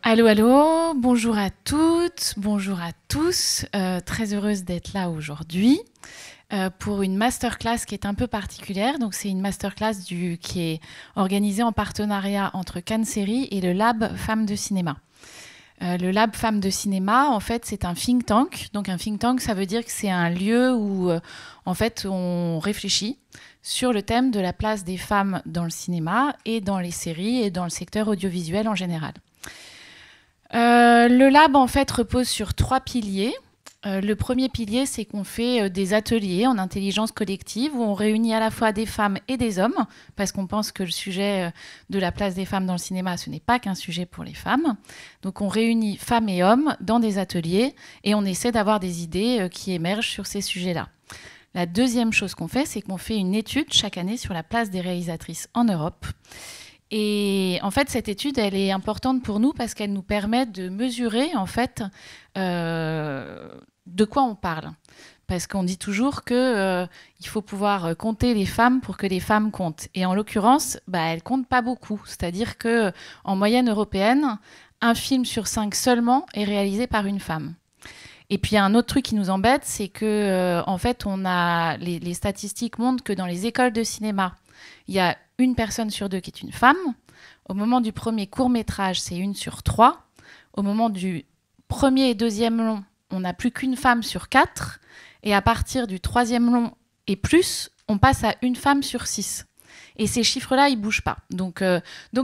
Allô, allô, bonjour à toutes, bonjour à tous. Très heureuse d'être là aujourd'hui pour une masterclass qui est un peu particulière. Donc, c'est une masterclass qui est organisée en partenariat entre Cannes Série et le Lab Femmes de Cinéma. Le Lab Femmes de Cinéma, en fait, c'est un think tank. Donc, un think tank, ça veut dire que c'est un lieu où, en fait, on réfléchit sur le thème de la place des femmes dans le cinéma et dans les séries et dans le secteur audiovisuel en général. Le lab, en fait, repose sur 3 piliers. Le premier pilier, c'est qu'on fait des ateliers en intelligence collective où on réunit à la fois des femmes et des hommes, parce qu'on pense que le sujet de la place des femmes dans le cinéma, ce n'est pas qu'un sujet pour les femmes. Donc on réunit femmes et hommes dans des ateliers et on essaie d'avoir des idées qui émergent sur ces sujets-là. La deuxième chose qu'on fait, c'est qu'on fait une étude chaque année sur la place des réalisatrices en Europe. Et en fait, cette étude, elle est importante pour nous parce qu'elle nous permet de mesurer, en fait, de quoi on parle. Parce qu'on dit toujours qu'il faut pouvoir compter les femmes pour que les femmes comptent. Et en l'occurrence, elles ne comptent pas beaucoup. C'est-à-dire qu'en moyenne européenne, un film sur 5 seulement est réalisé par une femme. Et puis, il y a un autre truc qui nous embête, c'est que, en fait, les statistiques montrent que dans les écoles de cinéma, il y a une personne sur 2 qui est une femme. Au moment du premier court-métrage, c'est 1 sur 3. Au moment du premier et deuxième long, on n'a plus qu'une femme sur 4. Et à partir du 3e long et plus, on passe à 1 femme sur 6. Et ces chiffres-là, ils ne bougent pas. Donc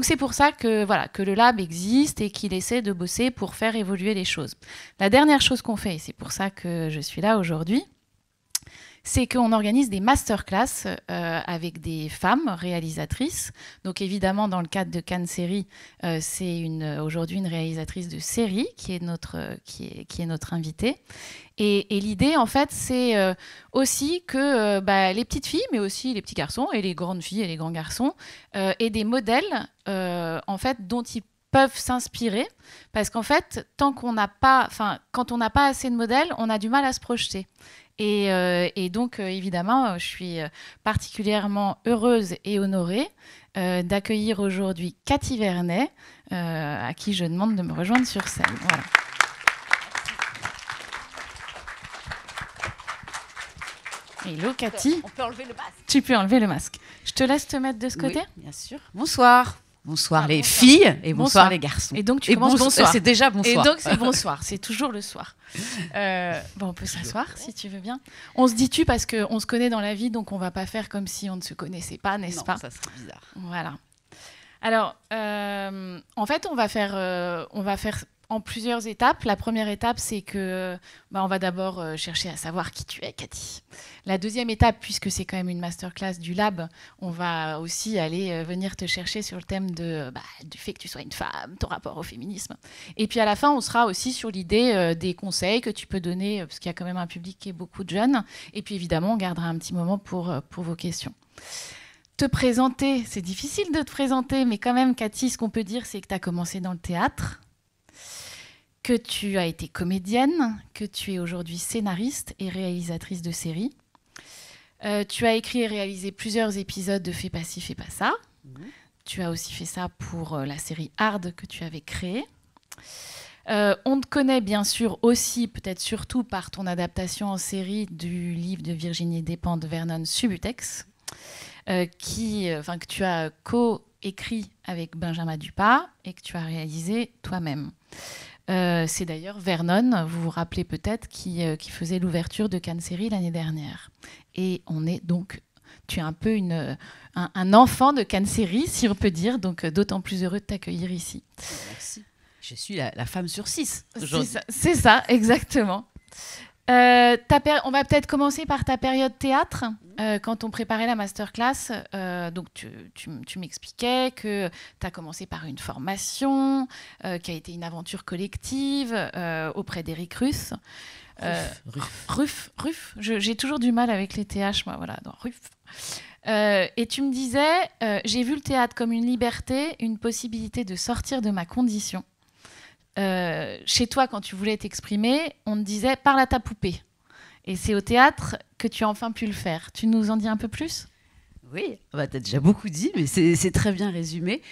c'est pour ça que le lab existe et qu'il essaie de bosser pour faire évoluer les choses. La dernière chose qu'on fait, et c'est pour ça que je suis là aujourd'hui, c'est qu'on organise des masterclass avec des femmes réalisatrices. Donc évidemment, dans le cadre de Cannes Série, c'est aujourd'hui une réalisatrice de série qui est notre invitée. Et l'idée, en fait, c'est aussi que les petites filles, mais aussi les petits garçons, et les grandes filles et les grands garçons, aient des modèles en fait, dont ils peuvent s'inspirer. Parce qu'en fait, quand on n'a pas assez de modèles, on a du mal à se projeter. Et donc, évidemment, je suis particulièrement heureuse et honorée d'accueillir aujourd'hui Cathy Vernet, à qui je demande de me rejoindre sur scène. Voilà. Hello Cathy. On peut enlever le masque. Tu peux enlever le masque. Je te laisse te mettre de ce côté. Oui, bien sûr. Bonsoir. Bonsoir les filles et bonsoir les garçons. Et donc tu commences bonsoir. C'est déjà bonsoir. Et donc c'est bonsoir, c'est toujours le soir. On peut s'asseoir si tu veux bien. On se dit tu parce qu'on se connaît dans la vie, donc on va pas faire comme si on ne se connaissait pas, n'est-ce pas ? Ça serait bizarre. Voilà. Alors, en fait, on va faire en plusieurs étapes. La première étape, c'est que on va d'abord chercher à savoir qui tu es, Cathy. La deuxième étape, puisque c'est quand même une masterclass du lab, on va aussi aller venir te chercher sur le thème du fait que tu sois une femme, ton rapport au féminisme. Et puis à la fin, on sera aussi sur l'idée des conseils que tu peux donner, parce qu'il y a quand même un public qui est beaucoup de jeunes. Et puis évidemment, on gardera un petit moment pour vos questions. Te présenter, c'est difficile de te présenter, mais quand même, Cathy, ce qu'on peut dire, c'est que tu as commencé dans le théâtre, que tu as été comédienne, que tu es aujourd'hui scénariste et réalisatrice de séries. Tu as écrit et réalisé plusieurs épisodes de Fais pas ci, fais pas ça. Tu as aussi fait ça pour la série Hard que tu avais créée. On te connaît bien sûr aussi, peut-être surtout par ton adaptation en série du livre de Virginie Despentes, Vernon Subutex, que tu as co-écrit avec Benjamin Dupas et que tu as réalisé toi-même. C'est d'ailleurs Vernon, vous vous rappelez peut-être, qui faisait l'ouverture de Cannes Série l'année dernière. Et tu es un peu un enfant de Cannes Série, si on peut dire, donc d'autant plus heureux de t'accueillir ici. Merci. Je suis la femme sur 6 aujourd'hui. C'est ça, exactement. On va peut-être commencer par ta période théâtre. Quand on préparait la masterclass, donc tu m'expliquais que tu as commencé par une formation qui a été une aventure collective auprès d'Éric Ruff. Ruff. J'ai toujours du mal avec les TH, moi, voilà, Ruff. Et tu me disais, j'ai vu le théâtre comme une liberté, une possibilité de sortir de ma condition. Chez toi, quand tu voulais t'exprimer, on te disait « parle à ta poupée ». Et c'est au théâtre que tu as enfin pu le faire. Tu nous en dis un peu plus ? Oui, tu as déjà beaucoup dit, mais c'est très bien résumé.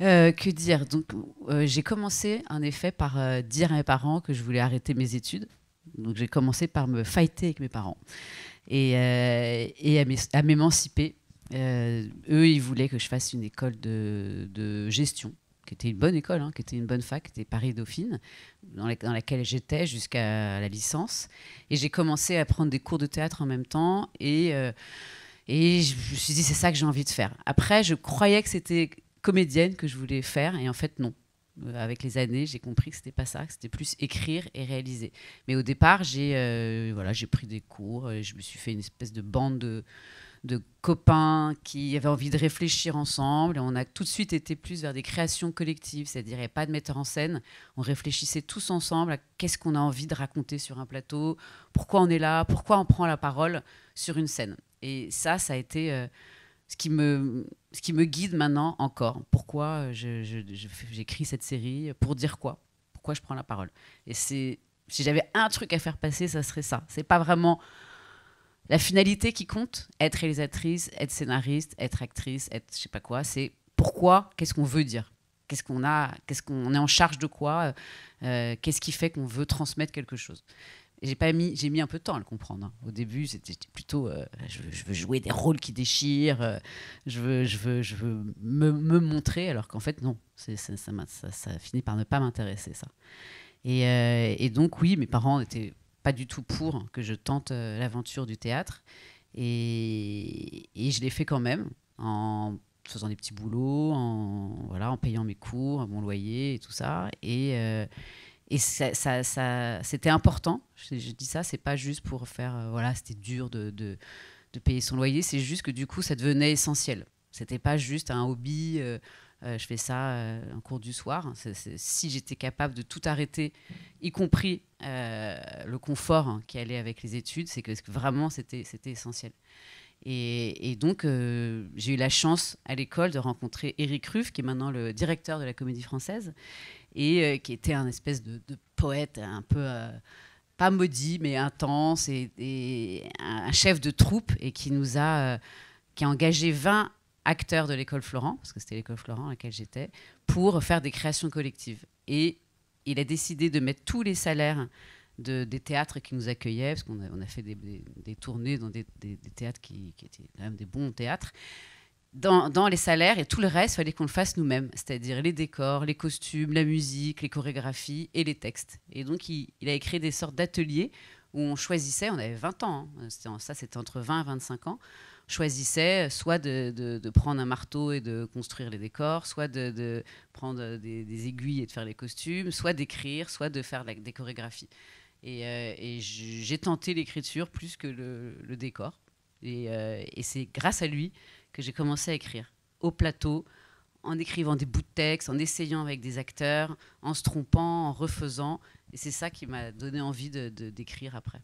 Que dire? Donc, j'ai commencé en effet par dire à mes parents que je voulais arrêter mes études. Donc, j'ai commencé par me fighter avec mes parents et à m'émanciper. Eux, ils voulaient que je fasse une école de gestion, qui était une bonne école, qui était une bonne fac, qui était Paris-Dauphine, dans laquelle j'étais jusqu'à la licence. Et j'ai commencé à prendre des cours de théâtre en même temps. Et je me suis dit, c'est ça que j'ai envie de faire. Après, je croyais que c'était comédienne que je voulais faire. Et en fait, non. Avec les années, j'ai compris que c'était pas ça, que c'était plus écrire et réaliser. Mais au départ, j'ai pris des cours. Et je me suis fait une espèce de bande de copains qui avaient envie de réfléchir ensemble. Et on a tout de suite été plus vers des créations collectives, c'est-à-dire il n'y avait pas de metteur en scène. On réfléchissait tous ensemble à qu'est-ce qu'on a envie de raconter sur un plateau, pourquoi on est là, pourquoi on prend la parole sur une scène. Et ça a été ce qui me guide maintenant encore. Pourquoi j'écris cette série, pour dire quoi, pourquoi je prends la parole. Et si j'avais un truc à faire passer, ça serait ça. C'est pas vraiment la finalité qui compte, être réalisatrice, être scénariste, être actrice, être je sais pas quoi, c'est pourquoi, qu'est-ce qu'on veut dire, qu'est-ce qu'on est en charge de quoi, qu'est-ce qui fait qu'on veut transmettre quelque chose. Et j'ai mis un peu de temps à le comprendre. Au début, c'était plutôt je veux jouer des rôles qui déchirent, je veux me montrer, alors qu'en fait non, ça finit par ne pas m'intéresser ça. Et donc oui, mes parents n'étaient pas du tout pour que je tente l'aventure du théâtre. Et je l'ai fait quand même, en faisant des petits boulots, en payant mes cours, mon loyer et tout ça. Et ça, c'était important. Je dis ça, c'est pas juste pour faire... c'était dur de payer son loyer. C'est juste que du coup, ça devenait essentiel. C'était pas juste un hobby... je fais ça un cours du soir. Si j'étais capable de tout arrêter, y compris le confort qui allait avec les études, c'est que vraiment c'était essentiel. Et donc j'ai eu la chance à l'école de rencontrer Éric Ruff, qui est maintenant le directeur de la Comédie Française, et qui était un espèce de poète un peu pas maudit mais intense, et un chef de troupe, et qui a engagé 20 acteur de l'école Florent, parce que c'était l'école Florent à laquelle j'étais, pour faire des créations collectives. Et il a décidé de mettre tous les salaires des théâtres qui nous accueillaient, parce qu'on a fait des tournées dans des théâtres qui étaient quand même des bons théâtres, dans les salaires, et tout le reste, il fallait qu'on le fasse nous-mêmes, c'est-à-dire les décors, les costumes, la musique, les chorégraphies et les textes. Et donc, il a créé des sortes d'ateliers où on choisissait, on avait 20 ans, c'était entre 20 et 25 ans, choisissait soit de prendre un marteau et de construire les décors, soit de prendre des aiguilles et de faire les costumes, soit d'écrire, soit de faire des chorégraphies. Et j'ai tenté l'écriture plus que le décor. Et c'est grâce à lui que j'ai commencé à écrire, au plateau, en écrivant des bouts de texte, en essayant avec des acteurs, en se trompant, en refaisant. Et c'est ça qui m'a donné envie d'écrire après.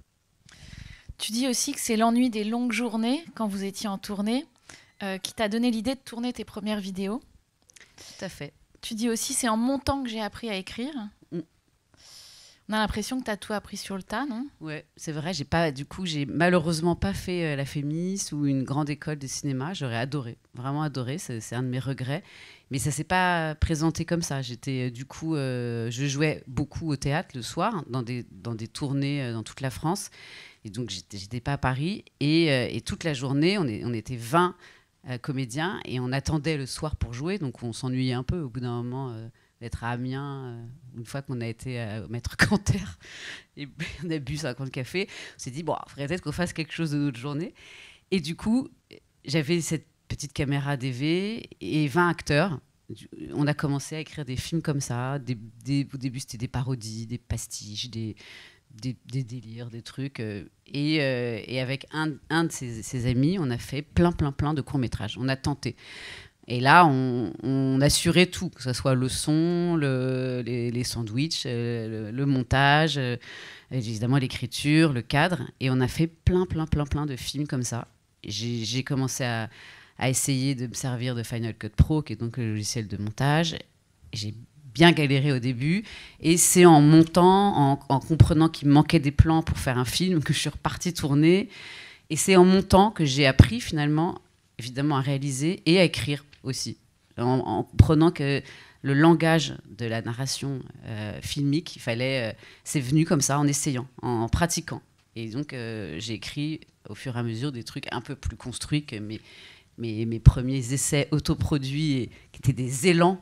Tu dis aussi que c'est l'ennui des longues journées, quand vous étiez en tournée, qui t'a donné l'idée de tourner tes premières vidéos. Tout à fait. Tu dis aussi, c'est en montant que j'ai appris à écrire. On a l'impression que tu as tout appris sur le tas, non ? Ouais, c'est vrai. J'ai malheureusement pas fait la Fémis ou une grande école de cinéma. J'aurais adoré, vraiment adoré. C'est un de mes regrets. Mais ça s'est pas présenté comme ça. Je jouais beaucoup au théâtre le soir, dans des tournées dans toute la France. Et donc, j'étais pas à Paris. Et toute la journée, on était 20 comédiens, et on attendait le soir pour jouer. Donc, on s'ennuyait un peu au bout d'un moment d'être à Amiens, une fois qu'on a été à Maître Canter, et on a bu 50 cafés. On s'est dit, bon, il faudrait peut-être qu'on fasse quelque chose de notre journée. Et du coup, j'avais cette petite caméra DV et 20 acteurs. On a commencé à écrire des films comme ça. Au début, c'était des parodies, des pastiches, des délires, des trucs. Et avec un de ses amis, on a fait plein de courts-métrages. On a tenté. Et là, on assurait tout, que ce soit le son, les sandwichs, le montage, évidemment l'écriture, le cadre. Et on a fait plein de films comme ça. J'ai commencé à essayer de me servir de Final Cut Pro, qui est donc le logiciel de montage. J'ai bien galéré au début. Et c'est en montant, en comprenant qu'il me manquait des plans pour faire un film, que je suis repartie tourner. Et c'est en montant que j'ai appris finalement, évidemment, à réaliser et à écrire aussi. en comprenant que le langage de la narration filmique, c'est venu comme ça, en essayant, en pratiquant. Et donc, j'ai écrit au fur et à mesure des trucs un peu plus construits que mes premiers essais autoproduits, qui étaient des élans.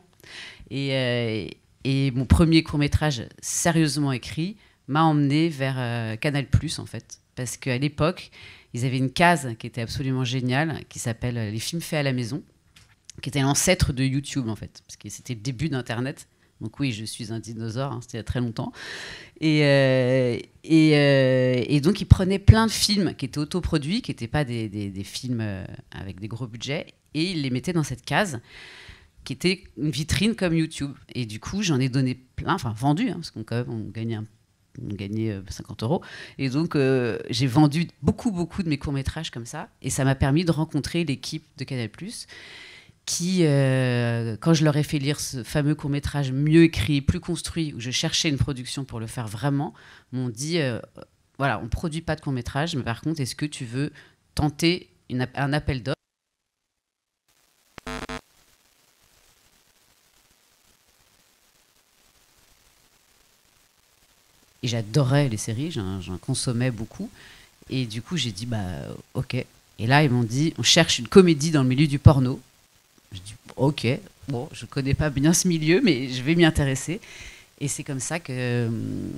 Et mon premier court-métrage sérieusement écrit m'a emmené vers Canal+, en fait. Parce qu'à l'époque, ils avaient une case qui était absolument géniale, qui s'appelle « Les films faits à la maison », qui était l'ancêtre de YouTube, en fait. Parce que c'était le début d'Internet. Donc oui, je suis un dinosaure, hein, c'était il y a très longtemps. Et donc, ils prenaient plein de films qui étaient autoproduits, qui n'étaient pas des films avec des gros budgets, et ils les mettaient dans cette case, qui était une vitrine comme YouTube. Et du coup, j'en ai donné plein, enfin vendu, hein, parce qu'on gagnait 50 €. Et donc, j'ai vendu beaucoup de mes courts-métrages comme ça. Et ça m'a permis de rencontrer l'équipe de Canal+, qui, quand je leur ai fait lire ce fameux court-métrage mieux écrit, plus construit, où je cherchais une production pour le faire vraiment, m'ont dit, voilà, on ne produit pas de court-métrage, mais par contre, est-ce que tu veux tenter un appel d'offres ? Et j'adorais les séries, j'en consommais beaucoup. Et du coup, j'ai dit, ok. Et là, ils m'ont dit, on cherche une comédie dans le milieu du porno. Je dis, ok, bon, je connais pas bien ce milieu, mais je vais m'y intéresser. Et c'est comme ça que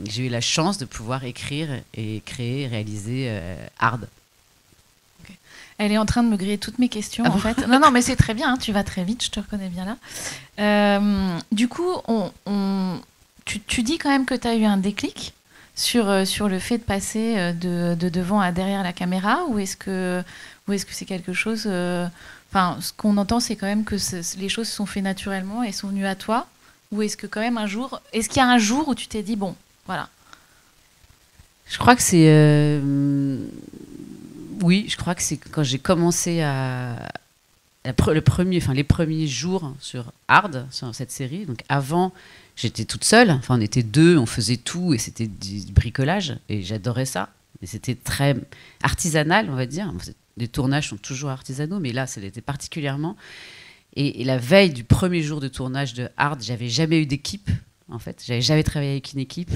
j'ai eu la chance de pouvoir écrire et créer, réaliser Hard. Okay. Elle est en train de me griller toutes mes questions, en fait. Non, mais c'est très bien, hein, tu vas très vite, je te reconnais bien là. Du coup, tu dis quand même que tu as eu un déclic sur le fait de passer de devant à derrière la caméra, ou est-ce que c'est quelque chose... ce qu'on entend, c'est quand même que les choses se sont faites naturellement et sont venues à toi, ou est-ce que quand même est-ce qu'il y a un jour où tu t'es dit, bon, voilà. Je crois que c'est... Oui, je crois que c'est quand j'ai commencé les premiers jours sur Hard, sur cette série. Donc avant, j'étais toute seule. Enfin, on était deux, on faisait tout et c'était du bricolage. Et j'adorais ça. Et c'était très artisanal, on va dire. Les tournages sont toujours artisanaux, mais là, ça l'était particulièrement. Et la veille du premier jour de tournage de Hard, j'avais jamais eu d'équipe, en fait. J'avais jamais travaillé avec une équipe.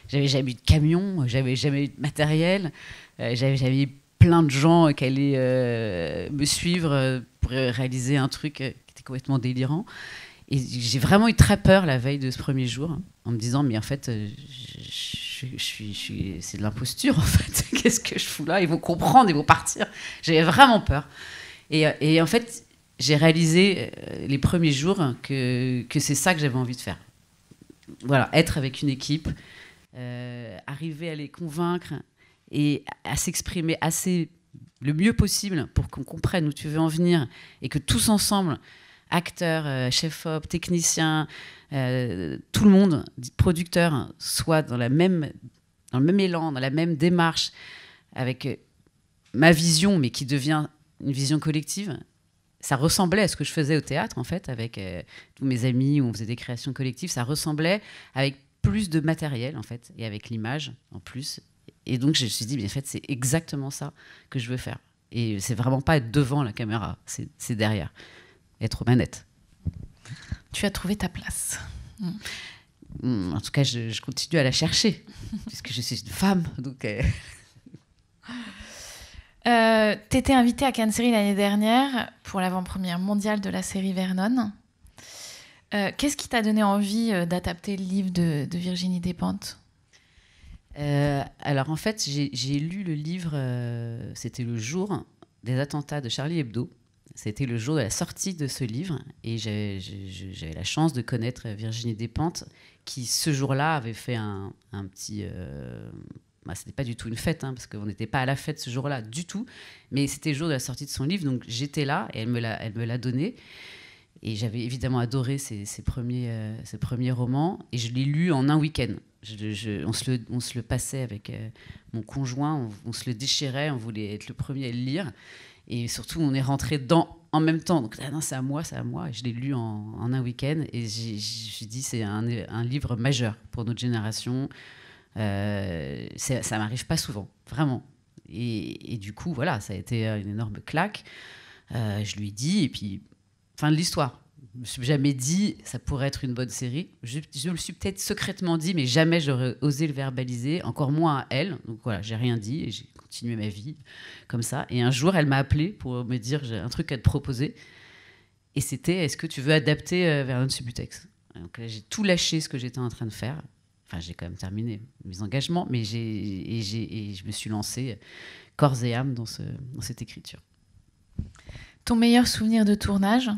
J'avais jamais eu de camion. J'avais jamais eu de matériel. J'avais jamais eu plein de gens qui allaient me suivre pour réaliser un truc qui était complètement délirant. Et j'ai vraiment eu très peur la veille de ce premier jour, en me disant, mais en fait, c'est de l'imposture, en fait. Qu'est-ce que je fous là ? Ils vont comprendre, ils vont partir. J'avais vraiment peur. Et en fait, j'ai réalisé les premiers jours que c'est ça que j'avais envie de faire. Voilà, être avec une équipe, arriver à les convaincre et à s'exprimer le mieux possible pour qu'on comprenne où tu veux en venir et que tous ensemble, acteurs, chefs-op, techniciens, tout le monde, producteurs, soit dans le même élan, dans la même démarche, avec ma vision, mais qui devient une vision collective. Ça ressemblait à ce que je faisais au théâtre, en fait, avec tous mes amis, où on faisait des créations collectives. Ça ressemblait avec plus de matériel, en fait, et avec l'image, en plus. Et donc, je me suis dit, mais en fait, c'est exactement ça que je veux faire. Et c'est vraiment pas être devant la caméra, c'est derrière. Être aux manettes. Tu as trouvé ta place. En tout cas, je continue à la chercher, puisque je suis une femme. Donc, t'étais invitée à Cannes Série l'année dernière pour l'avant-première mondiale de la série Vernon. Qu'est-ce qui t'a donné envie d'adapter le livre de Virginie Despentes ? Alors en fait, j'ai lu le livre, c'était le jour des attentats de Charlie Hebdo. C'était le jour de la sortie de ce livre et j'avais la chance de connaître Virginie Despentes qui, ce jour-là, avait fait un petit... c'était pas du tout une fête, parce qu'on n'était pas à la fête ce jour-là du tout, mais c'était le jour de la sortie de son livre, donc j'étais là et elle me l'a donné. Et j'avais évidemment adoré ses premiers romans et je l'ai lu en un week-end. On se le passait avec mon conjoint, on se le déchirait, on voulait être le premier à le lire. Et surtout, on est rentré dedans en même temps. Donc, non, c'est à moi. Et je l'ai lu en un week-end. Et j'ai dit, c'est un livre majeur pour notre génération. Ça m'arrive pas souvent, vraiment. Et du coup, voilà, ça a été une énorme claque. Je lui ai dit, et puis, fin de l'histoire. me suis jamais dit ça pourrait être une bonne série. Je me le suis peut-être secrètement dit, mais jamais j'aurais osé le verbaliser, encore moins à elle. Donc voilà, j'ai rien dit et j'ai continué ma vie comme ça. Et un jour, elle m'a appelé pour me dire j'ai un truc à te proposer. Et c'était est-ce que tu veux adapter Vernon Subutex. Donc là, j'ai tout lâché ce que j'étais en train de faire. Enfin, j'ai quand même terminé mes engagements, mais je me suis lancée corps et âme dans cette écriture. Ton meilleur souvenir de tournage ?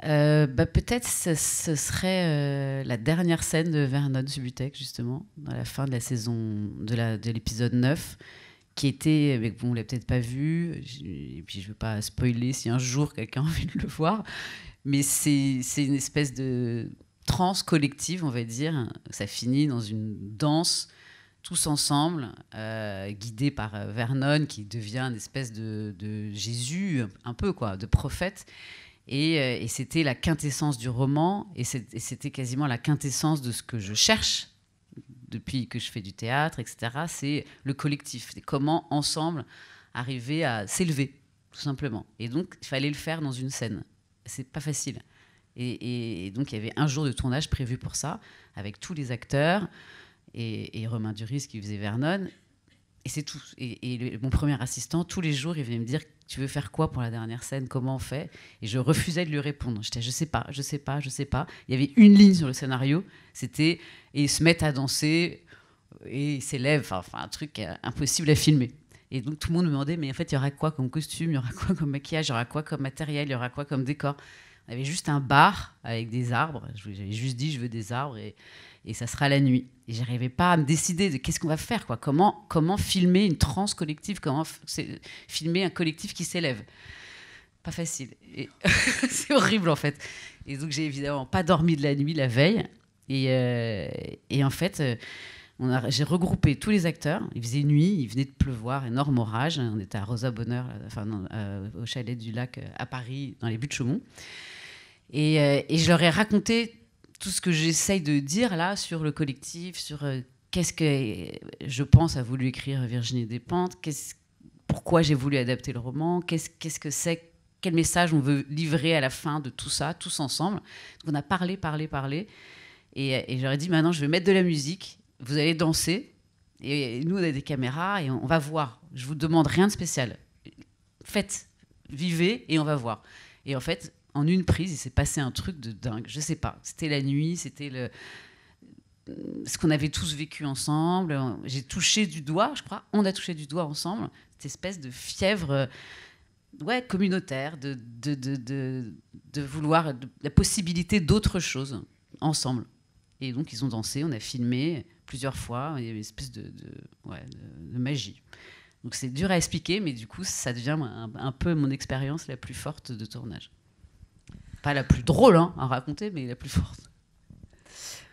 Peut-être ce serait la dernière scène de Vernon Subutex, justement, à la fin de la saison de l'épisode 9, qui était, mais bon, on ne l'a peut-être pas vu, et puis je ne veux pas spoiler si un jour quelqu'un a envie de le voir, mais c'est une espèce de transe collective, on va dire. Ça finit dans une danse, tous ensemble, guidés par Vernon, qui devient une espèce de Jésus, un peu, quoi, de prophète. Et c'était la quintessence du roman, et c'était quasiment la quintessence de ce que je cherche depuis que je fais du théâtre, etc. C'est le collectif, c'est comment ensemble arriver à s'élever, tout simplement. Et donc, il fallait le faire dans une scène. C'est pas facile. Et donc, il y avait un jour de tournage prévu pour ça, avec tous les acteurs, et Romain Duris qui faisait Vernon. Et c'est tout. Et mon premier assistant, tous les jours, il venait me dire « Tu veux faire quoi pour la dernière scène ? Comment on fait ?» Et je refusais de lui répondre. J'étais « Je sais pas, je sais pas, je sais pas. » Il y avait une ligne sur le scénario, c'était « Et ils se mettent à danser, et ils s'élèvent. » Enfin, un truc impossible à filmer. Et donc, tout le monde me demandait « Mais en fait, il y aura quoi comme costume ? Il y aura quoi comme maquillage ? Il y aura quoi comme matériel ? Il y aura quoi comme décor ?» On avait juste un bar avec des arbres. J'avais juste dit « Je veux des arbres. » Et ça sera la nuit. Et j'arrivais pas à me décider de qu'est-ce qu'on va faire, quoi. Comment filmer une transe collective, comment filmer un collectif qui s'élève. Pas facile. Et c'est horrible, en fait. Et donc, j'ai évidemment pas dormi de la nuit la veille. Et en fait, j'ai regroupé tous les acteurs. Il faisait nuit, il venait de pleuvoir, énorme orage. On était à Rosa Bonheur, au chalet du lac à Paris, dans les Buttes-Chaumont. Et je leur ai raconté tout ce que j'essaye de dire là sur le collectif, sur qu'est-ce que je pense a voulu écrire Virginie Despentes, pourquoi j'ai voulu adapter le roman, qu'est-ce que c'est, quel message on veut livrer à la fin de tout ça, tous ensemble. Donc on a parlé, et j'aurais dit maintenant je vais mettre de la musique, vous allez danser, et nous on a des caméras et on va voir. Je vous demande rien de spécial. Faites, vivez et on va voir. Et en fait, en une prise, il s'est passé un truc de dingue. Je sais pas. C'était la nuit, c'était ce qu'on avait tous vécu ensemble. J'ai touché du doigt, je crois. On a touché du doigt ensemble cette espèce de fièvre, communautaire, de vouloir la possibilité d'autre chose ensemble. Et donc ils ont dansé, on a filmé plusieurs fois. Il y avait une espèce de magie. Donc c'est dur à expliquer, mais du coup ça devient un peu mon expérience la plus forte de tournage. Pas la plus drôle à raconter, mais la plus forte.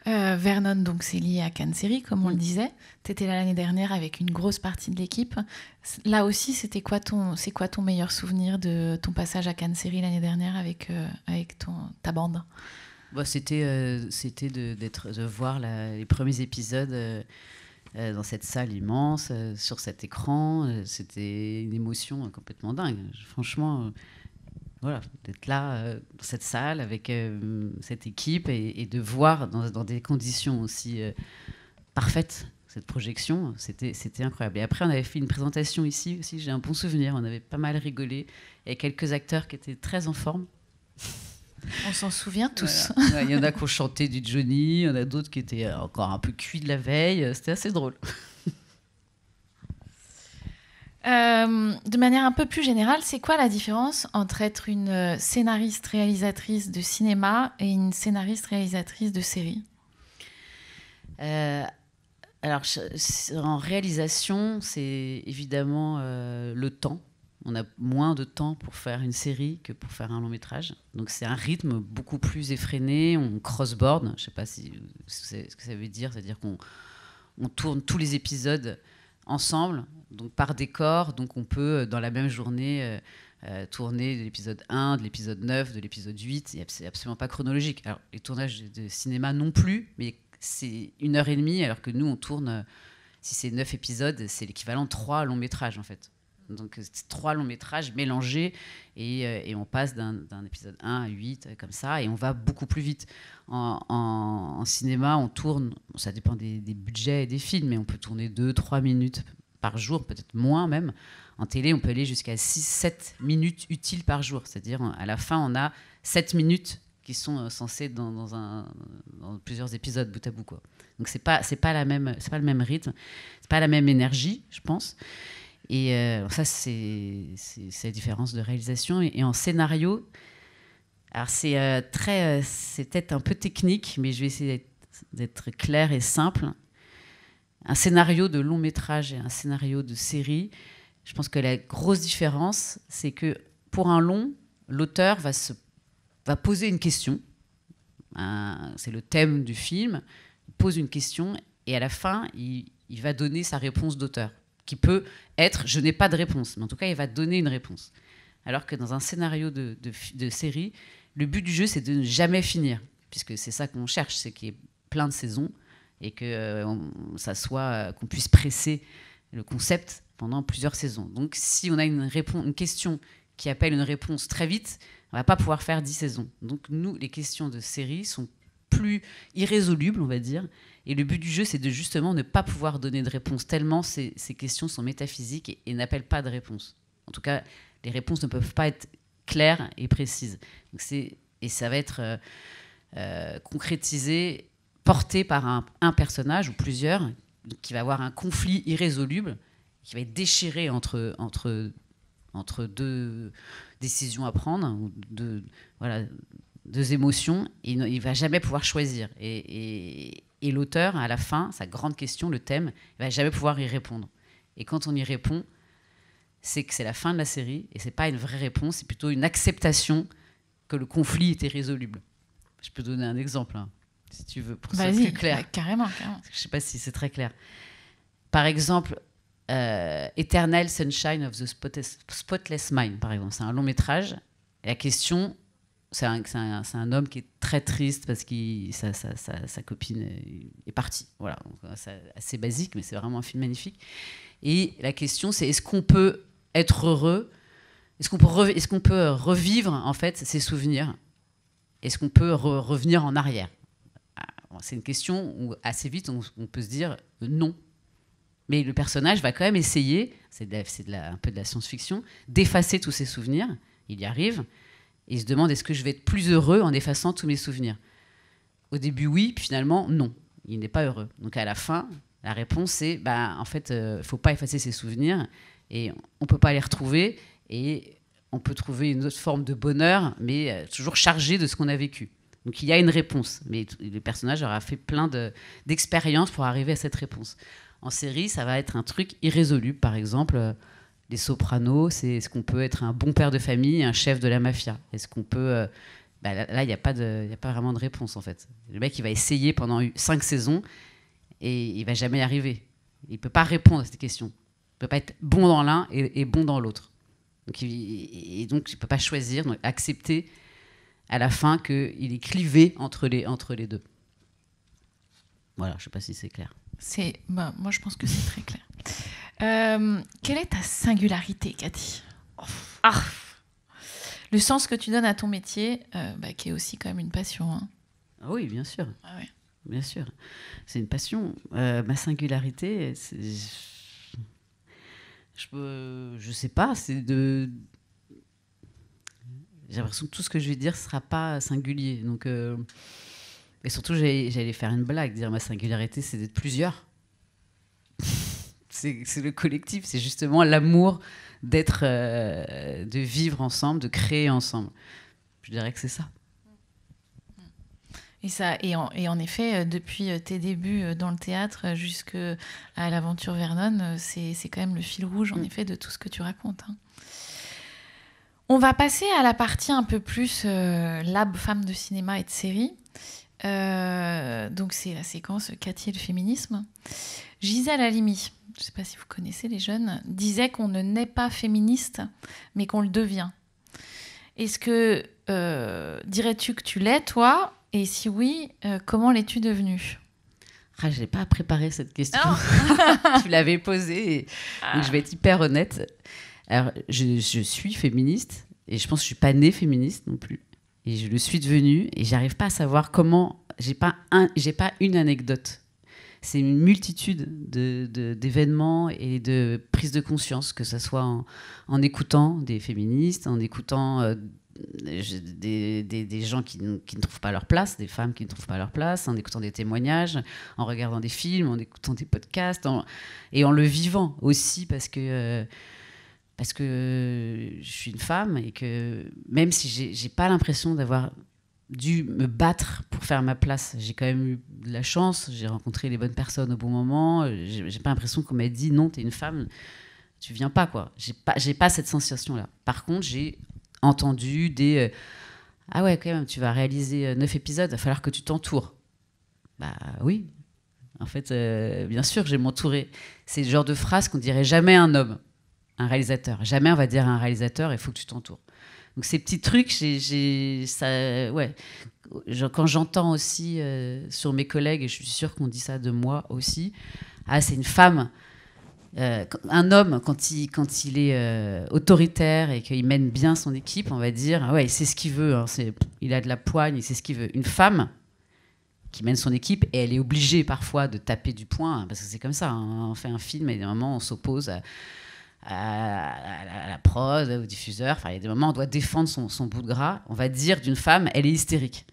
Vernon, donc c'est lié à Cannes Série, comme on le disait. Tu étais là l'année dernière avec une grosse partie de l'équipe. Là aussi, c'est quoi ton meilleur souvenir de ton passage à Cannes Série l'année dernière avec ta bande ? C'était de voir les premiers épisodes dans cette salle immense, sur cet écran. C'était une émotion complètement dingue. Franchement... Voilà, d'être là, dans cette salle, avec cette équipe, et de voir dans des conditions aussi parfaites cette projection, c'était incroyable. Et après, on avait fait une présentation ici aussi, j'ai un bon souvenir, on avait pas mal rigolé, et quelques acteurs qui étaient très en forme. On s'en souvient tous. Voilà. Il y en a qui ont chanté du Johnny, il y en a d'autres qui étaient encore un peu cuits de la veille, c'était assez drôle. De manière un peu plus générale, c'est quoi la différence entre être une scénariste-réalisatrice de cinéma et une scénariste-réalisatrice de série ? Alors, en réalisation, c'est évidemment le temps. On a moins de temps pour faire une série que pour faire un long métrage. Donc, c'est un rythme beaucoup plus effréné. On cross-board. Je ne sais pas ce que ça veut dire. C'est-à-dire qu'on tourne tous les épisodes ensemble, donc par décor, donc on peut dans la même journée tourner de l'épisode 1, de l'épisode 9, de l'épisode 8, c'est absolument pas chronologique. Alors les tournages de cinéma non plus, mais c'est 1h30, alors que nous on tourne, si c'est 9 épisodes, c'est l'équivalent de 3 longs métrages en fait. Donc, c'est 3 longs métrages mélangés et on passe d'un épisode 1 à 8, comme ça, et on va beaucoup plus vite. En cinéma, on tourne, ça dépend des budgets et des films, mais on peut tourner 2-3 minutes par jour, peut-être moins même. En télé, on peut aller jusqu'à 6-7 minutes utiles par jour. C'est-à-dire, à la fin, on a 7 minutes qui sont censées dans plusieurs épisodes bout à bout, quoi. Donc, c'est pas le même rythme, c'est pas la même énergie, je pense. Et ça, c'est la différence de réalisation. Et en scénario, alors c'est peut-être un peu technique, mais je vais essayer d'être clair et simple. Un scénario de long métrage et un scénario de série, je pense que la grosse différence, c'est que pour un long, l'auteur va poser une question. C'est le thème du film. Il pose une question et à la fin, il va donner sa réponse d'auteur, qui peut être « je n'ai pas de réponse », mais en tout cas, il va donner une réponse. Alors que dans un scénario de série, le but du jeu, c'est de ne jamais finir, puisque c'est ça qu'on cherche, c'est qu'il y ait plein de saisons et qu'on puisse presser le concept pendant plusieurs saisons. Donc, si on a une question qui appelle une réponse très vite, on ne va pas pouvoir faire 10 saisons. Donc, nous, les questions de série sont plus irrésolubles, on va dire. Et le but du jeu, c'est de justement ne pas pouvoir donner de réponse, tellement ces questions sont métaphysiques et n'appellent pas de réponse. En tout cas, les réponses ne peuvent pas être claires et précises. Donc et ça va être concrétisé, porté par un personnage ou plusieurs, qui va avoir un conflit irrésoluble, qui va être déchiré entre deux décisions à prendre, ou deux émotions, et il ne va jamais pouvoir choisir. Et l'auteur, à la fin, sa grande question, le thème, il ne va jamais pouvoir y répondre. Et quand on y répond, c'est que c'est la fin de la série, et ce n'est pas une vraie réponse, c'est plutôt une acceptation que le conflit était résoluble. Je peux donner un exemple, hein, si tu veux, pour que ce soit plus clair. Carrément. Je ne sais pas si c'est très clair. Par exemple, Eternal Sunshine of the Spotless Mind, par exemple. C'est un long métrage. Et la question, c'est un homme qui est très triste parce que sa copine est partie. Voilà, c'est assez basique, mais c'est vraiment un film magnifique. Et la question, c'est est-ce qu'on peut être heureux? Est-ce qu'on peut revivre en fait ses souvenirs? Est-ce qu'on peut revenir en arrière? C'est une question où assez vite on peut se dire non. Mais le personnage va quand même essayer, un peu de la science-fiction, d'effacer tous ses souvenirs. Il y arrive. Et il se demande, est-ce que je vais être plus heureux en effaçant tous mes souvenirs? Au début, oui, puis finalement, non. Il n'est pas heureux. Donc à la fin, la réponse, c'est, en fait, il ne faut pas effacer ses souvenirs et on ne peut pas les retrouver et on peut trouver une autre forme de bonheur, mais toujours chargé de ce qu'on a vécu. Donc il y a une réponse, mais le personnage aura fait plein d'expériences pour arriver à cette réponse. En série, ça va être un truc irrésoluble. Par exemple, Les Sopranos, est-ce qu'on peut être un bon père de famille, un chef de la mafia? Est-ce qu'on peut... là, il n'y a pas vraiment de réponse, en fait. Le mec, il va essayer pendant 5 saisons et il ne va jamais y arriver. Il ne peut pas répondre à cette question. Il ne peut pas être bon dans l'un et bon dans l'autre. Donc, il ne peut pas choisir, donc accepter à la fin qu'il est clivé entre les deux. Voilà, je ne sais pas si c'est clair. Moi, je pense que c'est très clair. Quelle est ta singularité, Cathy? Le sens que tu donnes à ton métier, qui est aussi quand même une passion. Hein. Ah oui, bien sûr. Ah ouais. Bien sûr. C'est une passion. Ma singularité, je sais pas, j'ai l'impression que tout ce que je vais dire ne sera pas singulier. Donc, et surtout, j'allais faire une blague, dire ma singularité, c'est d'être plusieurs. C'est le collectif, c'est justement l'amour de vivre ensemble, de créer ensemble. Je dirais que c'est ça. Et en effet, depuis tes débuts dans le théâtre jusqu'à l'aventure Vernon, c'est quand même le fil rouge, en effet, de tout ce que tu racontes. Hein. On va passer à la partie un peu plus lab, femme de cinéma et de série. Donc c'est la séquence Cathy et le féminisme. Gisèle Halimi, je ne sais pas si vous connaissez les jeunes, disait qu'on ne naît pas féministe, mais qu'on le devient. Est-ce que dirais-tu que tu l'es, toi? Et si oui, comment l'es-tu devenue? Je n'ai pas préparé cette question. Tu l'avais posée, donc je vais être hyper honnête. Alors, je suis féministe, et je pense que je suis pas née féministe non plus. Et je le suis devenue, et j'arrive pas à savoir comment. J'ai pas une anecdote. C'est une multitude d'événements et de prises de conscience, que ce soit en écoutant des féministes, en écoutant des gens qui ne trouvent pas leur place, des femmes qui ne trouvent pas leur place, en écoutant des témoignages, en regardant des films, en écoutant des podcasts, et en le vivant aussi, parce que je suis une femme, et que même si j'ai pas l'impression d'avoir dû me battre pour faire ma place. J'ai quand même eu de la chance, j'ai rencontré les bonnes personnes au bon moment, j'ai pas l'impression qu'on m'a dit non, t'es une femme, tu viens pas, quoi. J'ai pas cette sensation-là. Par contre, j'ai entendu des ah ouais, quand même, tu vas réaliser 9 épisodes, il va falloir que tu t'entoures. Bah oui, en fait, bien sûr, j'ai m'entouré. C'est le genre de phrase qu'on dirait jamais à un homme, un réalisateur. Jamais on va dire à un réalisateur, il faut que tu t'entoures. Donc ces petits trucs, ouais. Quand j'entends aussi sur mes collègues, et je suis sûre qu'on dit ça de moi aussi, ah, c'est une femme. Un homme, quand il est autoritaire et qu'il mène bien son équipe, on va dire, ah ouais, il sait ce qu'il veut, hein, il a de la poigne, il sait ce qu'il veut. Une femme qui mène son équipe, et elle est obligée parfois de taper du poing, hein, parce que c'est comme ça, hein, on fait un film et à un moment on s'oppose à la prod, au diffuseur. Enfin, il y a des moments où on doit défendre son bout de gras. On va dire d'une femme, elle est hystérique.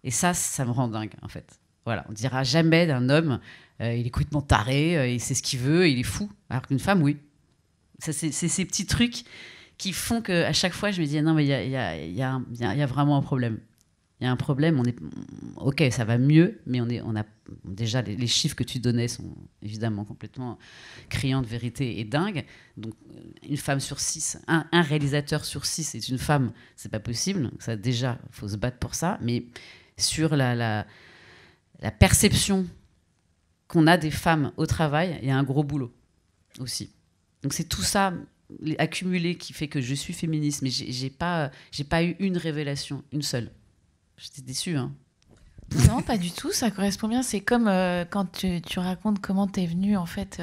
Et ça me rend dingue, en fait. Voilà, on dira jamais d'un homme, il est complètement taré, il sait ce qu'il veut, il est fou. Alors qu'une femme, oui. Ça, c'est ces petits trucs qui font qu'à chaque fois, je me dis, non, mais il y a vraiment un problème. Il y a un problème, ok, ça va mieux, mais on a déjà les chiffres que tu donnais sont évidemment complètement criants de vérité et dingues. Donc une femme sur 6, un réalisateur sur 6 est une femme, c'est pas possible. Ça déjà, faut se battre pour ça. Mais sur la perception qu'on a des femmes au travail, il y a un gros boulot aussi. Donc c'est tout ça accumulé qui fait que je suis féministe, mais j'ai pas eu une révélation, une seule. J'étais déçue, hein. Non, pas du tout, ça correspond bien. C'est comme quand tu racontes comment tu es venue en fait,